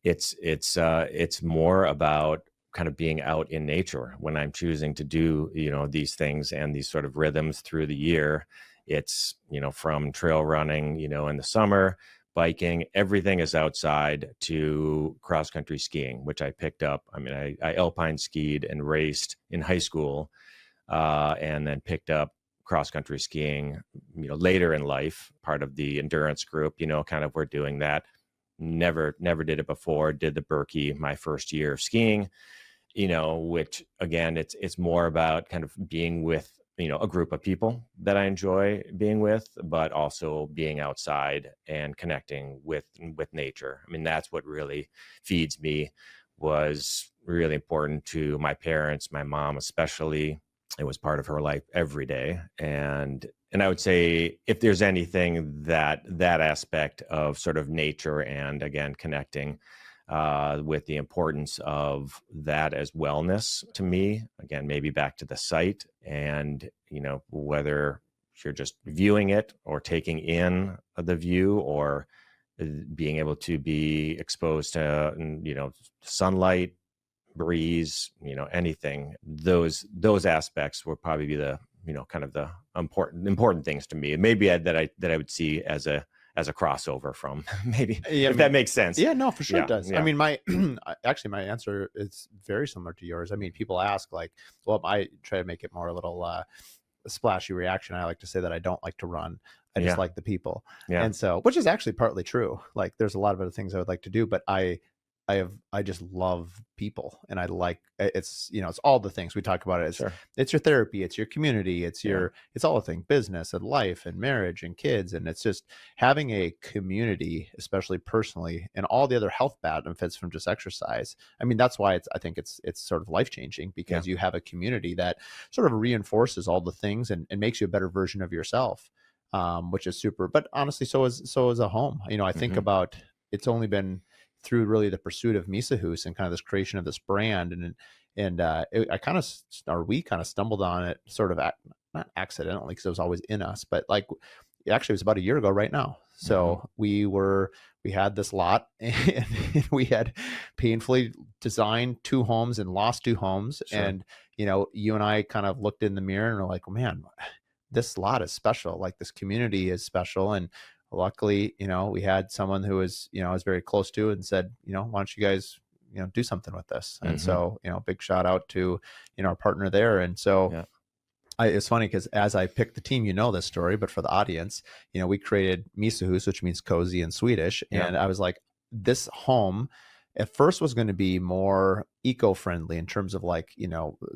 Speaker 2: it's more about kind of being out in nature when I'm choosing to do, these things and these sort of rhythms through the year. It's, from trail running, in the summer, biking, everything is outside, to cross country skiing, which I picked up. I mean, I alpine skied and raced in high school, and then picked up cross country skiing, later in life, part of the endurance group, kind of we're doing that. Never did it before. Did the Berkey my first year of skiing, which again, it's more about kind of being with, a group of people that I enjoy being with, but also being outside and connecting with nature. I mean, that's what really feeds me, was really important to my parents, my mom especially. It was part of her life every day. And I would say, if there's anything that aspect of sort of nature and, again, connecting with the importance of that as wellness to me, again, maybe back to the site, and, whether you're just viewing it or taking in the view, or being able to be exposed to, sunlight, breeze, anything, those aspects will probably be the, kind of the important things to me. Maybe that I would see as a crossover from, maybe, that makes sense.
Speaker 1: Yeah, no, for sure. It does.
Speaker 2: Yeah.
Speaker 1: I mean, my answer is very similar to yours. I mean, people ask, like, well, I try to make it more a little splashy reaction. I like to say that I don't like to run. I just like the people. Yeah. And so, which is actually partly true. Like, there's a lot of other things I would like to do, but I just love people, and I like, it's, it's all the things we talk about. It's your therapy, it's your community, it's it's all the things, business and life and marriage and kids. And it's just having a community, especially personally, and all the other health benefits from just exercise. I mean, that's why I think it's sort of life-changing, because you have a community that sort of reinforces all the things and makes you a better version of yourself, which is super. But honestly, so is a home. I think about, it's only been through really the pursuit of Mysa Hus and kind of this creation of this brand, and we kind of stumbled on it, sort of not accidentally, because it was always in us, but like, actually it was about a year ago right now. So we had this lot, and we had painfully designed 2 homes and lost 2 homes. Sure. And you and I kind of looked in the mirror and were like, oh, man, this lot is special. Like, this community is special. And luckily, we had someone who was, I was very close to, and said, why don't you guys, do something with this? And so, big shout out to, our partner there. And so it's funny, because as I picked the team, this story, but for the audience, we created Mysa Hus, which means cozy in Swedish. And I was like, this home at first was going to be more eco-friendly in terms of, like,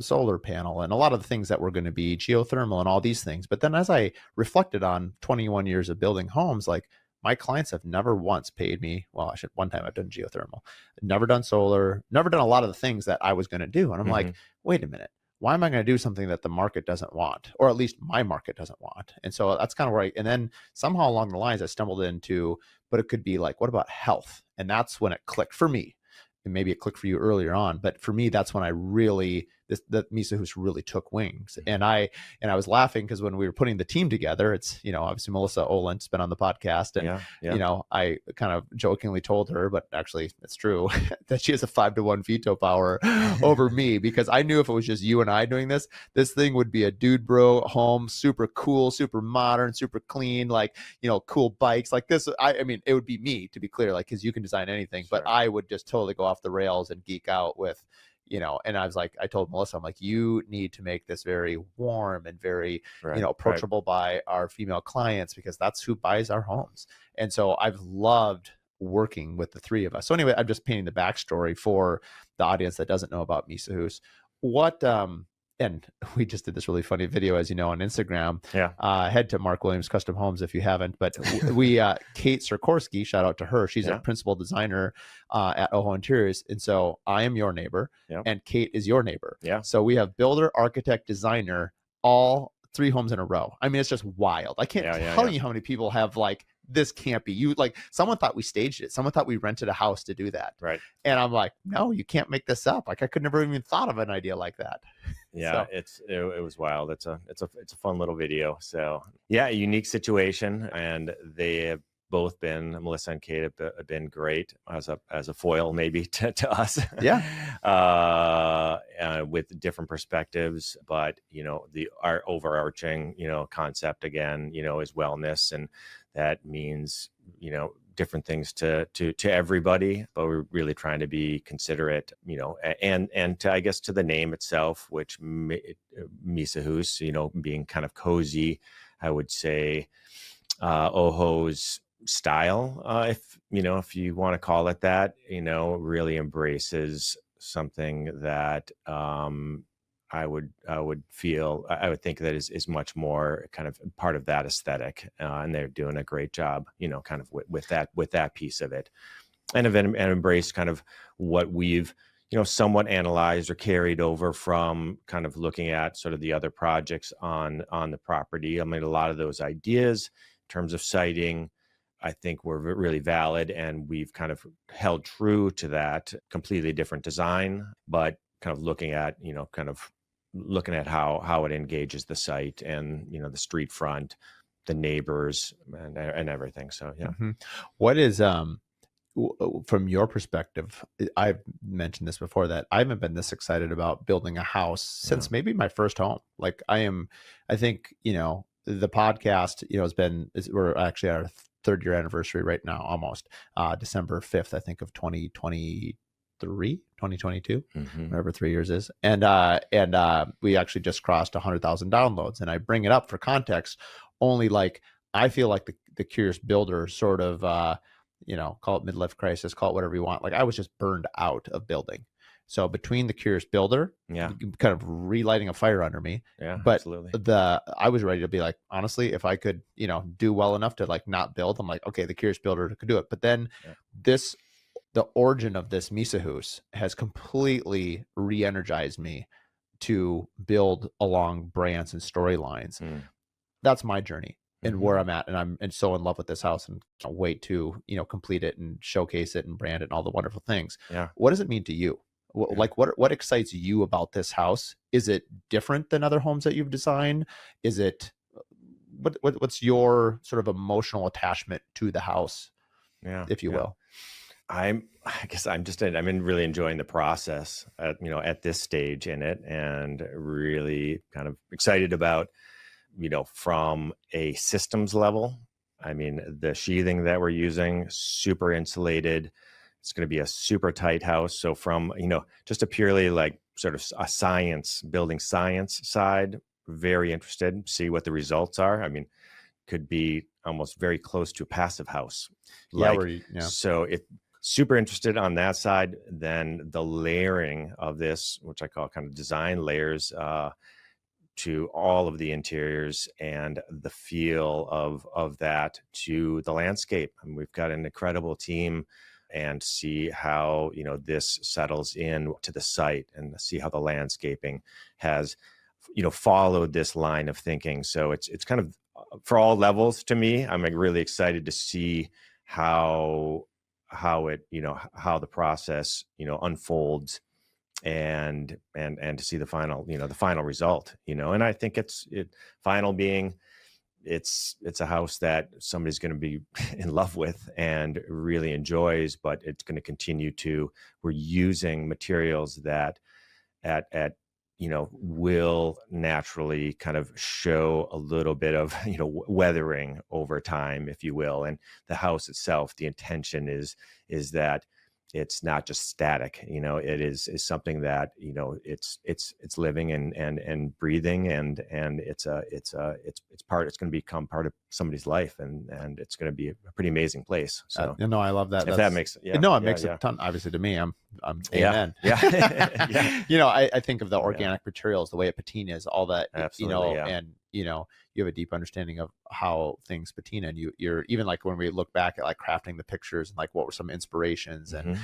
Speaker 1: solar panel and a lot of the things that were going to be geothermal and all these things. But then as I reflected on 21 years of building homes, like, my clients have never once paid me. Well, one time I've done geothermal, never done solar, never done a lot of the things that I was going to do. And I'm like, wait a minute, why am I going to do something that the market doesn't want, or at least my market doesn't want? And so that's kind of where and then somehow along the lines I stumbled into, but it could be like, what about health? And that's when it clicked for me. And maybe it clicked for you earlier on, but for me, that's when I really, the Mysa Hus really took wings. And I was laughing, because when we were putting the team together, it's, obviously Melissa Olent's been on the podcast, and, I kind of jokingly told her, but actually it's true, that she has a 5-to-1 veto power over me, because I knew if it was just you and I doing this thing would be a dude bro home, super cool, super modern, super clean, like, cool bikes like this. I mean, it would be me, to be clear, like, because you can design anything, but I would just totally go off the rails and geek out with, and I was like, I told Melissa, I'm like, you need to make this very warm and very, approachable by our female clients, because that's who buys our homes. And so I've loved working with the 3 of us. So anyway, I'm just painting the backstory for the audience that doesn't know about Mysa Hus. What, and we just did this really funny video, as you know, on Instagram.
Speaker 2: Yeah.
Speaker 1: Head to Mark Williams Custom Homes if you haven't. But we, Kate Sikorsky, shout out to her. She's a principal designer at Oho Interiors. And so I am your neighbor, and Kate is your neighbor.
Speaker 2: Yeah.
Speaker 1: So we have builder, architect, designer, all 3 homes in a row. I mean, it's just wild. I can't tell you how many people have like, this can't be you. Like, someone thought we staged it. Someone thought we rented a house to do that.
Speaker 2: Right.
Speaker 1: And I'm like, no, you can't make this up. Like, I could never even thought of an idea like that.
Speaker 2: Yeah. So. It was wild. It's a fun little video. So yeah, a unique situation. And they have both been, Melissa and Kate have been great as a foil maybe to us.
Speaker 1: Yeah.
Speaker 2: With different perspectives, but our overarching, concept again, is wellness, and that means, different things to everybody, but we're really trying to be considerate, and to, I guess, to the name itself, which Mysa Hus, being kind of cozy, I would say, Oho's style, if you want to call it that, really embraces something that I would think that is much more kind of part of that aesthetic, and they're doing a great job, kind of with that piece of it, and embraced kind of what we've somewhat analyzed or carried over from kind of looking at sort of the other projects on the property. I mean, a lot of those ideas in terms of siting, I think, were really valid, and we've kind of held true to that. Completely different design, but kind of looking at how it engages the site and the street front, the neighbors, and everything. So yeah.
Speaker 1: Mm-hmm. What is from your perspective? I've mentioned this before, that I haven't been this excited about building a house since maybe my first home. Like, I think the podcast we're actually at our 3rd year anniversary right now, almost December 5th, I think, of 2022, whatever 3 years is. And we actually just crossed 100,000 downloads. And I bring it up for context only, like, I feel like the Curious Builder sort of, call it midlife crisis, call it whatever you want. Like, I was just burned out of building. So between the Curious Builder, kind of relighting a fire under me.
Speaker 2: Yeah,
Speaker 1: but
Speaker 2: absolutely.
Speaker 1: I was ready to be like, honestly, if I could, do well enough to like not build, I'm like, okay, the Curious Builder could do it. But then the origin of this Mysa Hus has completely re-energized me to build along brands and storylines. That's my journey and where I'm at. And I'm so in love with this house, and can't wait to, complete it and showcase it and brand it and all the wonderful things.
Speaker 2: Yeah.
Speaker 1: What does it mean to you? Like, what excites you about this house? Is it different than other homes that you've designed? Is it, what's your sort of emotional attachment to the house, if you will?
Speaker 2: I guess I'm really enjoying the process at this stage in it, and really kind of excited about, from a systems level. I mean, the sheathing that we're using, super insulated. It's going to be a super tight house. So from, just a purely like sort of a building science side, very interested, see what the results are. I mean, could be almost very close to a passive house. So it super interested on that side. Then the layering of this, which I call kind of design layers, to all of the interiors and the feel of that to the landscape. I mean, we've got an incredible team, and see how, this settles in to the site, and see how the landscaping has, followed this line of thinking. So it's kind of for all levels to me. I'm really excited to see how it, how the process, unfolds, and to see the final, the final result, and I think it's final being, it's a house that somebody's going to be in love with and really enjoys, but it's going to continue we're using materials that will naturally kind of show a little bit of, weathering over time, if you will. And the house itself, the intention is that it's not just static, it is something that, it's living and breathing, and it's going to become part of somebody's life, and it's going to be a pretty amazing place. So
Speaker 1: I love that.
Speaker 2: If that makes,
Speaker 1: it makes a ton, obviously, to me. I'm amen.
Speaker 2: Yeah. Yeah.
Speaker 1: I think of the organic materials, the way a patina is, all that.
Speaker 2: Absolutely,
Speaker 1: and you have a deep understanding of how things patina, and you're even like when we look back at like crafting the pictures and like what were some inspirations and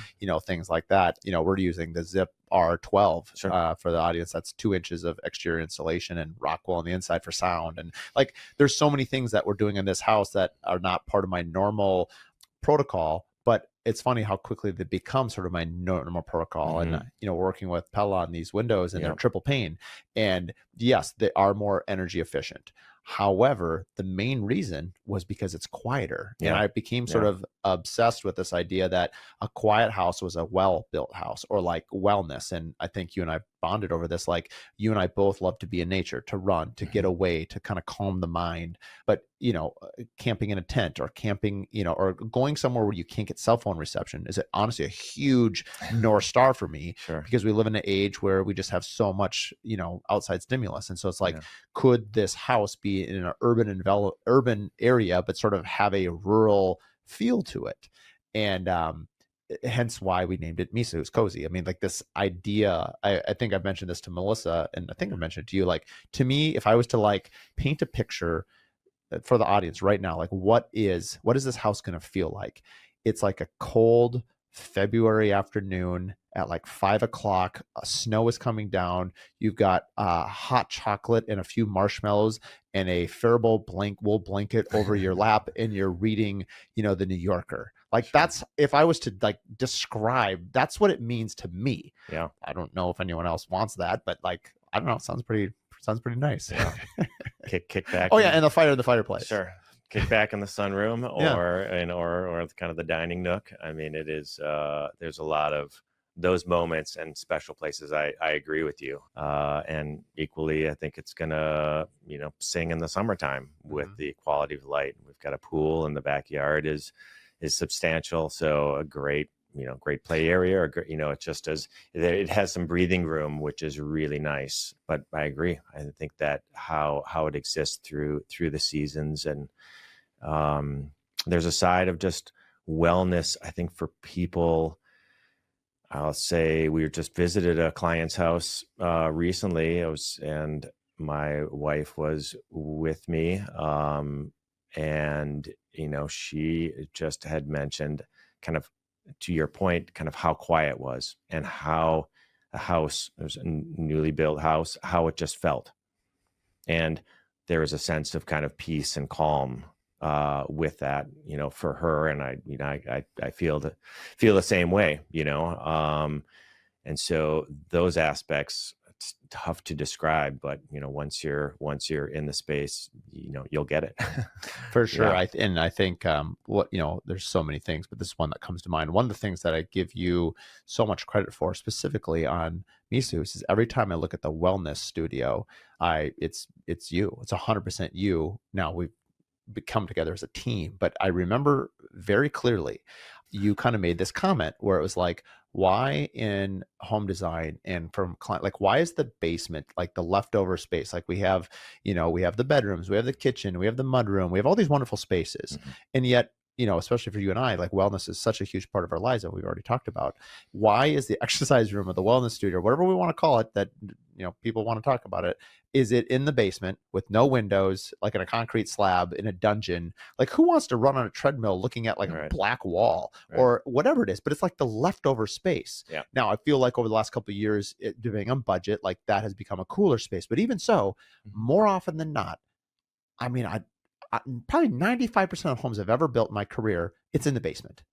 Speaker 1: things like that. We're using the Zip R12 for the audience. That's 2 inches of exterior insulation and rock wool on the inside for sound. And like there's so many things that we're doing in this house that are not part of my normal protocol, but it's funny how quickly they become sort of my normal protocol. And working with Pella on these windows, and they're triple pane, and yes, they are more energy efficient. However, the main reason was because it's quieter. And I became sort of obsessed with this idea that a quiet house was a well-built house, or like wellness. And I think you and I bonded over this. Like you and I both love to be in nature, to run, to get away, to kind of calm the mind. But, camping in a tent, or camping, or going somewhere where you can't get cell phone reception is honestly a huge North Star for me, because we live in an age where we just have so much, outside stimulus. And so it's like, could this house be in an urban area, but sort of have a rural feel to it? And, hence why we named it Mysa Hus Cozy. I mean, like this idea, I think I've mentioned this to Melissa, and I think I mentioned it to you. Like, to me, if I was to like paint a picture for the audience right now, like what is this house going to feel like? It's like a cold February afternoon at like 5 o'clock. Snow is coming down. You've got hot chocolate and a few marshmallows and a Faribault wool blanket over your lap, and you're reading, the New Yorker. Like that's, if I was to like describe, that's what it means to me.
Speaker 2: Yeah.
Speaker 1: I don't know if anyone else wants that, but like, I don't know. It sounds pretty nice.
Speaker 2: Yeah. Kick back.
Speaker 1: Oh yeah. And the fireplace.
Speaker 2: Sure. Kick back in the sunroom, or kind of the dining nook. I mean, it is, there's a lot of those moments and special places. I agree with you. And equally, I think it's gonna, sing in the summertime with the quality of light. We've got a pool in the backyard is substantial. So a great play area, or, it just it has some breathing room, which is really nice. But I agree. I think that how it exists through the seasons, and there's a side of just wellness, I think, for people. I'll say we just visited a client's house recently. And my wife was with me, and she just had mentioned, kind of to your point, kind of how quiet it was, and how a house, it was a newly built house, how it just felt. And there was a sense of kind of peace and calm with that, for her. And I feel the same way, and so those aspects, it's tough to describe, but once you're in the space, you'll get it.
Speaker 1: For sure. Yeah. I think there's so many things, but this is one that comes to mind. One of the things that I give you so much credit for, specifically on Mysa Hus, is every time I look at the wellness studio, it's you. It's 100% you. Now we've come together as a team, but I remember very clearly you kind of made this comment where it was like, why in home design and from client, like why is the basement like the leftover space? Like we have the bedrooms, we have the kitchen, we have the mudroom, we have all these wonderful spaces. And yet, especially for you and I, like wellness is such a huge part of our lives that we've already talked about. Why is the exercise room or the wellness studio, whatever we want to call it, that people want to talk about it, is it in the basement with no windows, like in a concrete slab in a dungeon? Like who wants to run on a treadmill looking at like a black wall or whatever it is? But it's like the leftover space.
Speaker 2: Yeah.
Speaker 1: Now I feel like over the last couple of years, depending on budget, like that has become a cooler space. But even so, more often than not, I mean, I probably 95% of homes I've ever built in my career, it's in the basement.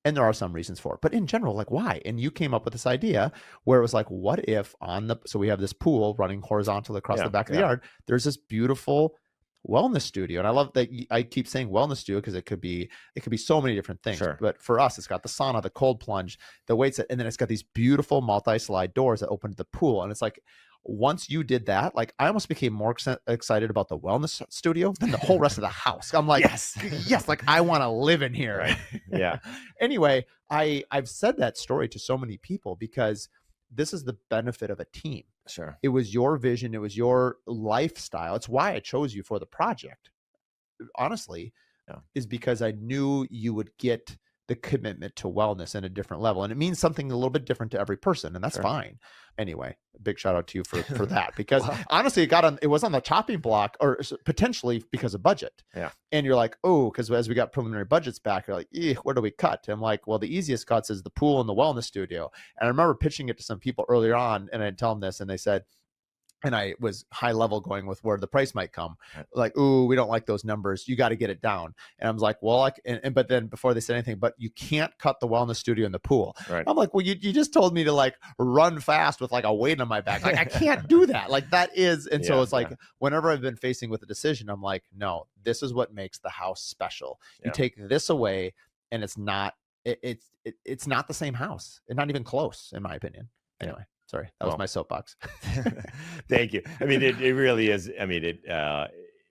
Speaker 1: And there are some reasons for it, but in general, like why? And you came up with this idea where it was like, what if so we have this pool running horizontal across the back of the yard. There's this beautiful wellness studio. And I love that I keep saying wellness studio because it could be so many different things.
Speaker 2: Sure.
Speaker 1: But for us, it's got the sauna, the cold plunge, the weights, and then it's got these beautiful multi-slide doors that open to the pool. And it's like, once you did that, like I almost became more excited about the wellness studio than the whole rest of the house. I'm like, yes, like I want to live in here.
Speaker 2: Right. Yeah.
Speaker 1: Anyway, I've said that story to so many people because this is the benefit of a team.
Speaker 2: Sure.
Speaker 1: It was your vision. It was your lifestyle. It's why I chose you for the project. Honestly, is because I knew you would get the commitment to wellness in a different level. And it means something a little bit different to every person. And that's fine. Anyway, big shout out to you for that, because honestly, it was on the chopping block, or potentially because of budget.
Speaker 2: Yeah.
Speaker 1: And you're like, oh, because as we got preliminary budgets back, you're like, where do we cut? And I'm like, well, the easiest cuts is the pool and the wellness studio. And I remember pitching it to some people earlier on, and I tell them this, and they said, and I was high level going with where the price might come. Like, ooh, we don't like those numbers. You got to get it down. And I was like, well, but then before they said anything, but you can't cut the wellness studio in the pool.
Speaker 2: Right.
Speaker 1: I'm like, well, you just told me to like run fast with like a weight on my back. Like, I can't do that. Like that is. And so it's like, whenever I've been facing with a decision, I'm like, no, this is what makes the house special. You take this away and it's not the same house. It's not even close, in my opinion. Anyway. Sorry, that was my soapbox.
Speaker 2: Thank you. I mean, it really is. I mean, it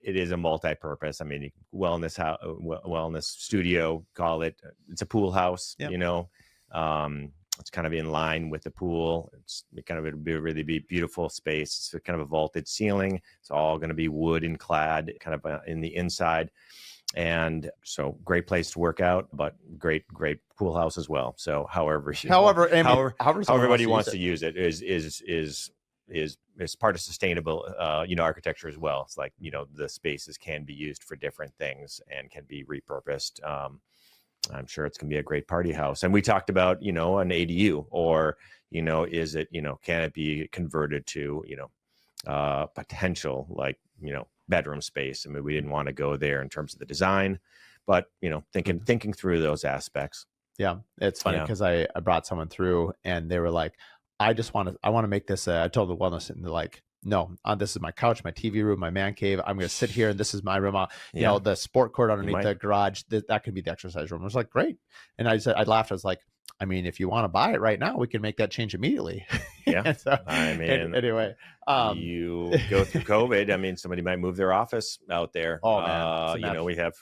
Speaker 2: is a multi-purpose. I mean, wellness studio, call it. It's a pool house. Yep. You know, it's kind of in line with the pool. It's kind of a really beautiful space. It's kind of a vaulted ceiling. It's all going to be wood and clad, kind of in the inside. And so great place to work out, but great pool house as well. So however everybody wants to use it is part of sustainable, architecture as well. It's like, the spaces can be used for different things and can be repurposed. I'm sure it's going to be a great party house. And we talked about, an ADU, or, is it, can it be converted to, potential, like, bedroom space. I mean, we didn't want to go there in terms of the design, but thinking through those aspects.
Speaker 1: Yeah, it's funny because I brought someone through and they were like, I want to make this. I told the wellness, and they're like, no, this is my couch, my TV room, my man cave. I'm going to sit here, and this is my room. The sport court underneath the garage, that could be the exercise room. I was like, great. And I laughed. I was like, I mean, if you want to buy it right now, we can make that change immediately.
Speaker 2: Yeah.
Speaker 1: So,
Speaker 2: I mean,
Speaker 1: anyway,
Speaker 2: you go through COVID. I mean, somebody might move their office out there.
Speaker 1: Oh man,
Speaker 2: we have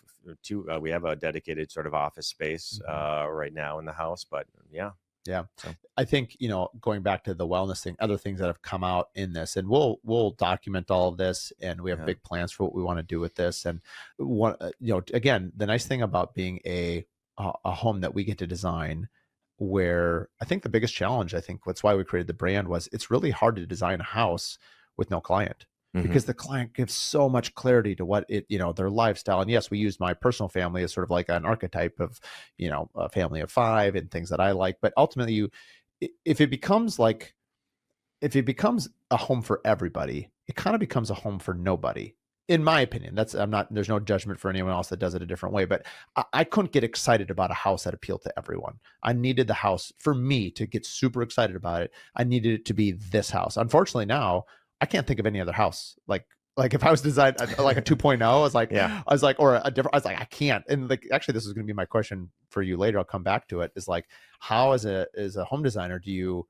Speaker 2: we have a dedicated sort of office space right now in the house, but yeah. So.
Speaker 1: I think, going back to the wellness thing, other things that have come out in this, and we'll document all of this, and we have big plans for what we want to do with this. And again, the nice thing about being a home that we get to design, where I think the biggest challenge, that's why we created the brand, was it's really hard to design a house with no client. Because the client gives so much clarity to what their lifestyle. And yes, we use my personal family as sort of like an archetype of, a family of 5 and things that I like. But ultimately, if it becomes a home for everybody, it kind of becomes a home for nobody. In my opinion, there's no judgment for anyone else that does it a different way, but I couldn't get excited about a house that appealed to everyone. I needed the house, for me to get super excited about it, I needed it to be this house. Unfortunately, now I can't think of any other house. Like if I was designed like a 2.0, I can't. And like, actually, this is going to be my question for you later. I'll come back to it. Is like, how as a home designer, do you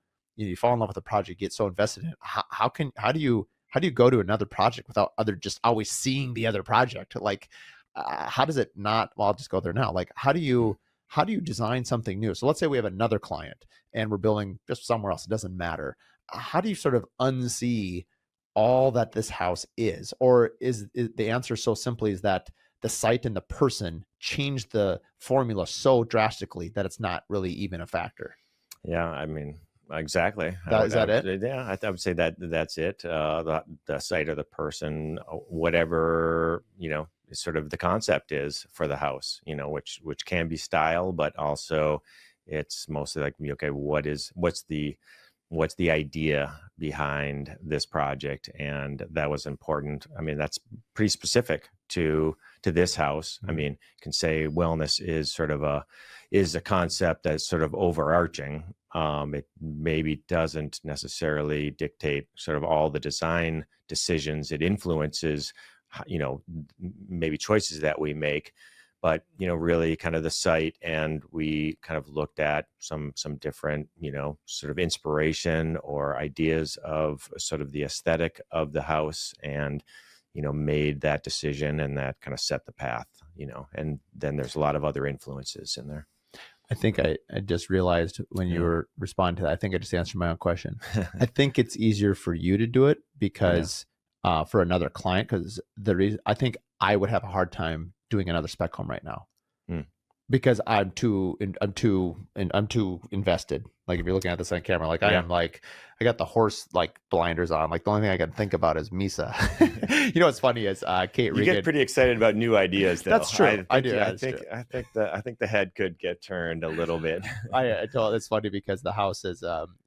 Speaker 1: fall in love with a project, get so invested in it? How do you go to another project without just always seeing the other project? Like, how does it not? Well, I'll just go there now. Like, how do you design something new? So let's say we have another client and we're building just somewhere else. It doesn't matter. How do you sort of unsee all that this house is? Or is the answer so simply is that the site and the person change the formula so drastically that it's not really even a factor?
Speaker 2: Yeah, I mean, exactly.
Speaker 1: Is that it?
Speaker 2: Yeah, I would say that's it. The site or the person, whatever, is sort of the concept is for the house, which can be style, but also it's mostly like, okay, what's the idea behind this project? And that was important. I mean, that's pretty specific to this house. I mean, you can say wellness is a concept that's sort of overarching. It maybe doesn't necessarily dictate sort of all the design decisions. It influences, maybe choices that we make, but really kind of the site, and we kind of looked at some different sort of inspiration or ideas of sort of the aesthetic of the house, and made that decision, and that kind of set the path, and then there's a lot of other influences in there.
Speaker 1: I think I just realized when you were responding to that, I think I just answered my own question. I think it's easier for you to do it because for another client, because I think I would have a hard time doing another spec home right now. Because I'm too invested. Like if you're looking at this on camera, like I am, like I got the horse like blinders on. Like the only thing I can think about is Mysa. What's funny is Kate Regan.
Speaker 2: You get pretty excited about new ideas, though.
Speaker 1: That's true. I do.
Speaker 2: I think the head could get turned a little bit.
Speaker 1: I told it's funny because the house is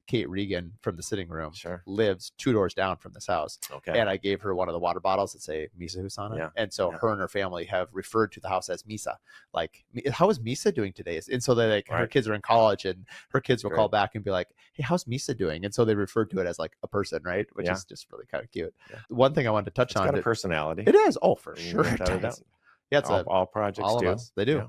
Speaker 1: Kate Regan from the sitting room lives 2 doors down from this house.
Speaker 2: Okay.
Speaker 1: And I gave her one of the water bottles that say Mysa Hus on it. Yeah. And so her and her family have referred to the house as Mysa. Like, how is Mysa doing today? And so they like her kids are in college, and her kids will call back and be like, hey, how's Mysa doing? And so they referred to it as like a person, right? Which is just really kind of cute. Yeah. One thing I wanted to touch on.
Speaker 2: It's got a personality.
Speaker 1: It is. Oh, for sure. It does. Yeah, it's
Speaker 2: all projects
Speaker 1: all
Speaker 2: do.
Speaker 1: Of us, they do. Yeah.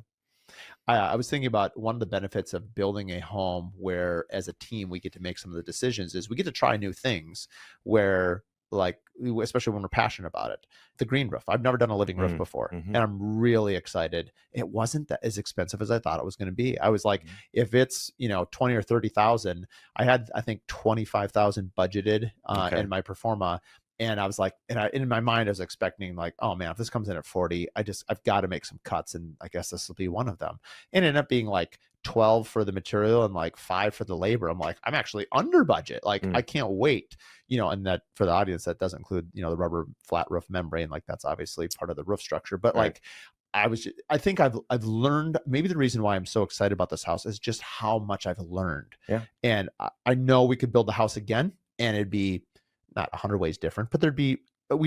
Speaker 1: I was thinking about one of the benefits of building a home where as a team we get to make some of the decisions is we get to try new things where, like, especially when we're passionate about it. The green roof. I've never done a living roof before, and I'm really excited. It wasn't that as expensive as I thought it was going to be. I was like, if it's 20 or 30,000, I had I think 25,000 budgeted in my pro forma. And I was like, in my mind, I was expecting like, oh man, if this comes in at 40, I've got to make some cuts. And I guess this will be one of them. And it ended up being like 12 for the material and like 5 for the labor. I'm like, I'm actually under budget. Like I can't wait, and that for the audience, that doesn't include, the rubber flat roof membrane. Like that's obviously part of the roof structure, but like, I think I've learned, maybe the reason why I'm so excited about this house is just how much I've learned. Yeah. And I know we could build the house again and it'd be not 100 ways different, but we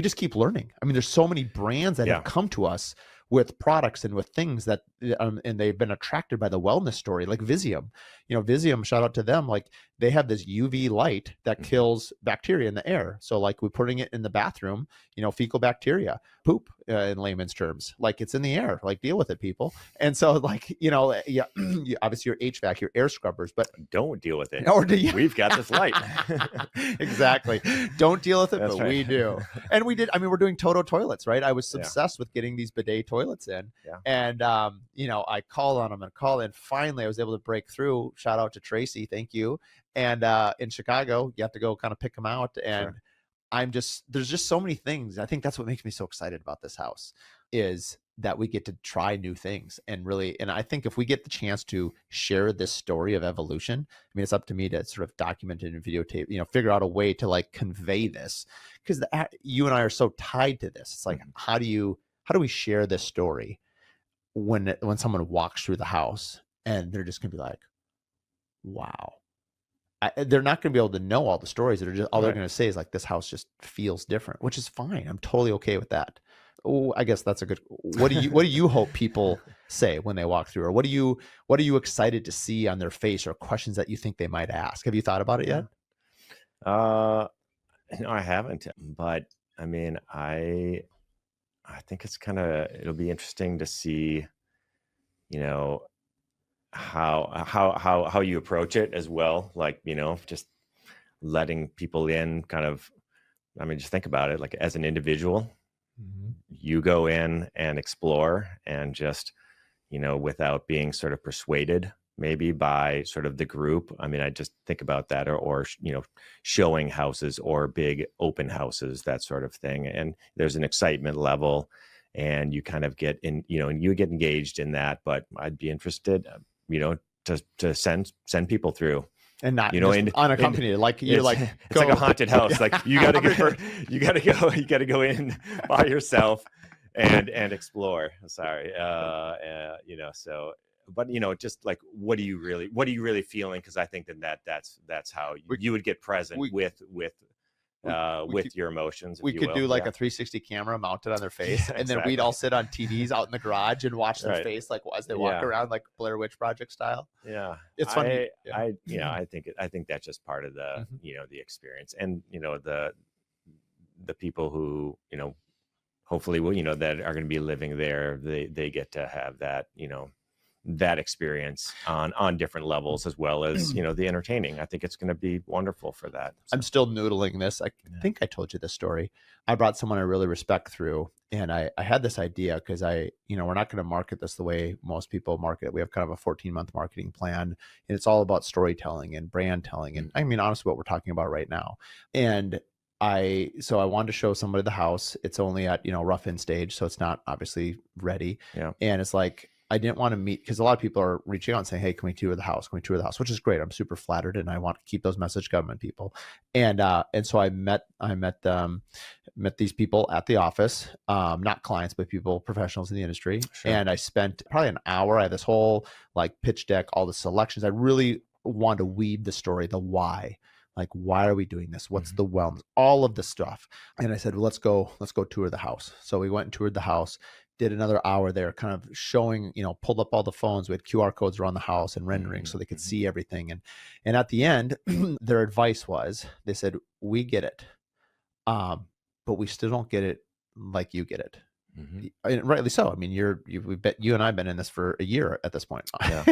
Speaker 1: just keep learning. I mean, there's so many brands that have come to us with products and with things that, and they've been attracted by the wellness story, like Visium. Visium, shout out to them. Like they have this UV light that kills bacteria in the air. So like we're putting it in the bathroom, fecal bacteria, poop in layman's terms, like it's in the air, like deal with it, people. And so like, obviously your HVAC, your air scrubbers, but
Speaker 2: don't deal with it.
Speaker 1: Or do you?
Speaker 2: We've got this light.
Speaker 1: Exactly. Don't deal with it, but we do. And we did. I mean, we're doing Toto toilets, right? I was obsessed with getting these bidet toilets in. Yeah. And, I called on them and finally I was able to break through. Shout out to Tracy. Thank you. And in Chicago, you have to go kind of pick them out. And there's just so many things. I think that's what makes me so excited about this house is that we get to try new things and I think if we get the chance to share this story of evolution, I mean, it's up to me to sort of document it and videotape, figure out a way to like convey this, because you and I are so tied to this. It's like, how do we share this story when someone walks through the house and they're just gonna be like, wow. They're not going to be able to know all the stories. They're going to say is like, this house just feels different, which is fine. I'm totally okay with that. Oh, I guess that's a good. What do you hope people say when they walk through, or what are you excited to see on their face, or questions that you think they might ask? Have you thought about it yet?
Speaker 2: No, I haven't. But I mean, I think it'll be interesting to see, how you approach it as well. Like, just letting people in kind of, I mean, just think about it. Like as an individual, you go in and explore and just, without being sort of persuaded maybe by sort of the group. I mean, I just think about that or showing houses or big open houses, that sort of thing. And there's an excitement level and you kind of get in, and you get engaged in that, but I'd be interested, to send people through,
Speaker 1: and not unaccompanied. Like you're like,
Speaker 2: it's like a haunted house. Like you got to go in by yourself and explore. Sorry, So, but just like, what are you really feeling? Because I think that's how you would get present with your emotions.
Speaker 1: We could do like a 360 camera mounted on their face, and then we'd all sit on TVs out in the garage and watch their face, like as they walk around, like Blair Witch Project style.
Speaker 2: Yeah,
Speaker 1: it's funny.
Speaker 2: I think that's just part of the the experience, and the people who hopefully, that are going to be living there, they get to have that, that experience on different levels, as well as, the entertaining. I think it's going to be wonderful for that. So.
Speaker 1: I'm still noodling this. I think I told you this story. I brought someone I really respect through, and I had this idea because we're not going to market this the way most people market it. We have kind of a 14-month marketing plan, and it's all about storytelling and brand telling. And I mean, honestly, what we're talking about right now. And I wanted to show somebody the house. It's only at, rough in stage, so it's not obviously ready.
Speaker 2: Yeah.
Speaker 1: And it's like, I didn't want to meet, because a lot of people are reaching out and saying, hey, can we tour the house? Can we tour the house? Which is great. I'm super flattered, and I want to keep those message government people. And so I met these people at the office, not clients, but people, professionals in the industry. Sure. And I spent probably an hour. I had this whole like pitch deck, all the selections. I really wanted to weave the story, the why. Like, why are we doing this? What's the wellness? All of the stuff. And I said, well, let's go tour the house. So we went and toured the house, did another hour there, kind of showing, pulled up all the phones. We had QR codes around the house and rendering so they could see everything. And at the end, their advice was, they said, we get it, but we still don't get it like you get it. And rightly so. I mean, you and I've been in this for a year at this point. Yeah.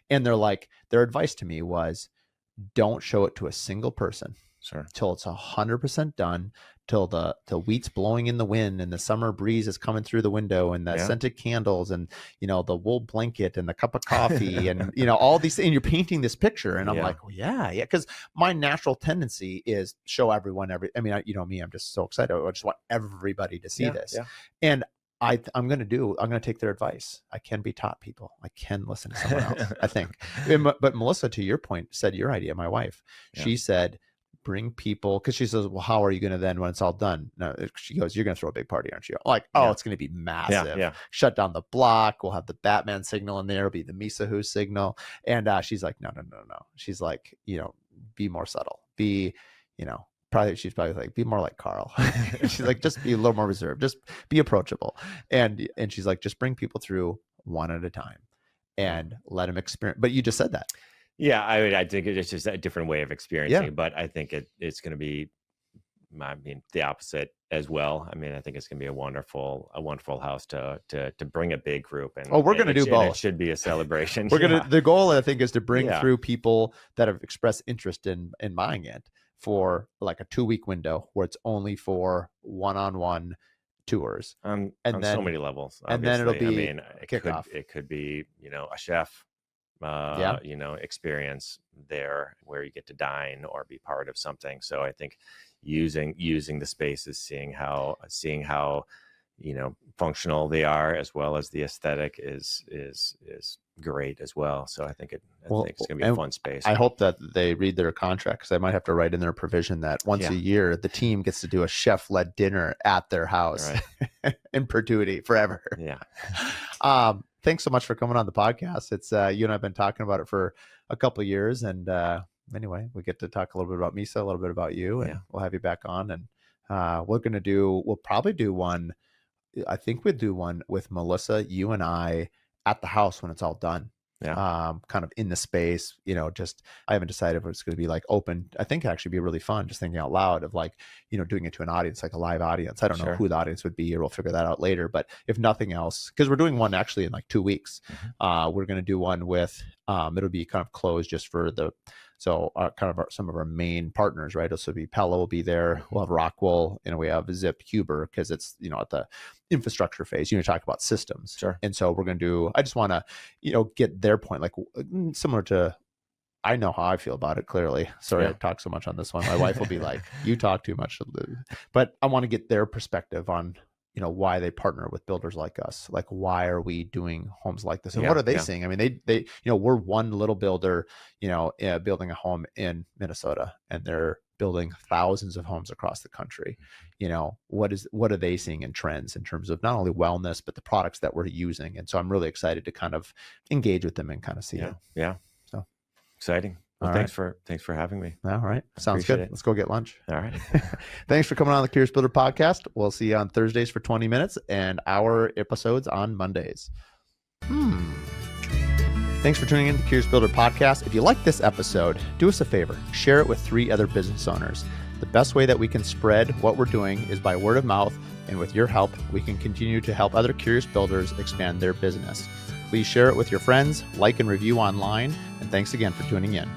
Speaker 1: And their advice to me was, don't show it to a single person.
Speaker 2: Sure.
Speaker 1: Till it's 100% done, till the wheat's blowing in the wind and the summer breeze is coming through the window, and the scented candles, and the wool blanket and the cup of coffee and all these things. And you're painting this picture, and I'm like, well, yeah, because my natural tendency is show everyone me, I'm just so excited. I just want everybody to see this. Yeah. And I'm going to take their advice. I can be taught, people. I can listen to someone else, I think. But Melissa, to your point, said your idea, my wife. Yeah. She said, bring people, because she says, well, how are you going to then, when it's all done? No, she goes, you're going to throw a big party, aren't you? I'm like, it's going to be massive. Yeah. Shut down the block. We'll have the Batman signal in there. It'll be the Mysa Hus signal. And she's like, no. She's like, be more subtle. She's probably like, be more like Karl. She's like, just be a little more reserved. Just be approachable. And she's like, just bring people through one at a time and let them experience. But you just said that.
Speaker 2: Yeah, I think it's just a different way of experiencing. But I think it's going to be, the opposite as well. I mean, I think it's going to be a wonderful house to bring a big group. And
Speaker 1: we're going to do both.
Speaker 2: It should be a celebration.
Speaker 1: The goal, I think, is to bring through people that have expressed interest in buying it for like a 2-week window, where it's only for one-on-one tours.
Speaker 2: And then so many levels. Obviously.
Speaker 1: And then it'll be
Speaker 2: it could be, a chef experience there where you get to dine or be part of something. So I think using the spaces, seeing how functional they are, as well as the aesthetic is great as well. So I think it's going to be a fun space.
Speaker 1: I hope that they read their contract, because I might have to write in their provision that once a year the team gets to do a chef-led dinner at their house, in perpetuity, forever.
Speaker 2: Yeah.
Speaker 1: Thanks so much for coming on the podcast. It's you and I've been talking about it for a couple of years, and anyway, we get to talk a little bit about Mysa, a little bit about you, and we'll have you back on. And we'll probably do one. I think we'd do one with Melissa, you and I, at the house when it's all done. Kind of in the space, just, I haven't decided if it's going to be like open. I think it'd actually be really fun, just thinking out loud of like, doing it to an audience, like a live audience. I don't know who the audience would be, or we'll figure that out later. But if nothing else, because we're doing one actually in like 2 weeks, we're going to do one with, it'll be kind of closed just for some of our main partners, right? So Pella will be there. We'll have Rockwell, we have Zip, Huber, because it's, at the infrastructure phase, talk about systems.
Speaker 2: Sure.
Speaker 1: And so we're going to do, I just want to, get their point, like similar to, I know how I feel about it, clearly. Sorry, I talk so much on this one. My wife will be like, you talk too much. But I want to get their perspective on, why they partner with builders like us. Like, why are we doing homes like this? And what are they seeing? I mean, they we're one little builder, building a home in Minnesota, and they're building thousands of homes across the country. What are they seeing in trends in terms of not only wellness, but the products that we're using? And so I'm really excited to kind of engage with them and kind of see it.
Speaker 2: Yeah. So exciting. Well, thanks for having me.
Speaker 1: All right. Sounds good. Let's go get lunch.
Speaker 2: All right.
Speaker 1: Thanks for coming on the Curious Builder podcast. We'll see you on Thursdays for 20 minutes and our episodes on Mondays. Thanks for tuning in to the Curious Builder podcast. If you like this episode, do us a favor. Share it with 3 other business owners. The best way that we can spread what we're doing is by word of mouth And with your help, we can continue to help other curious builders expand their business. Please share it with your friends, like and review online, and thanks again for tuning in.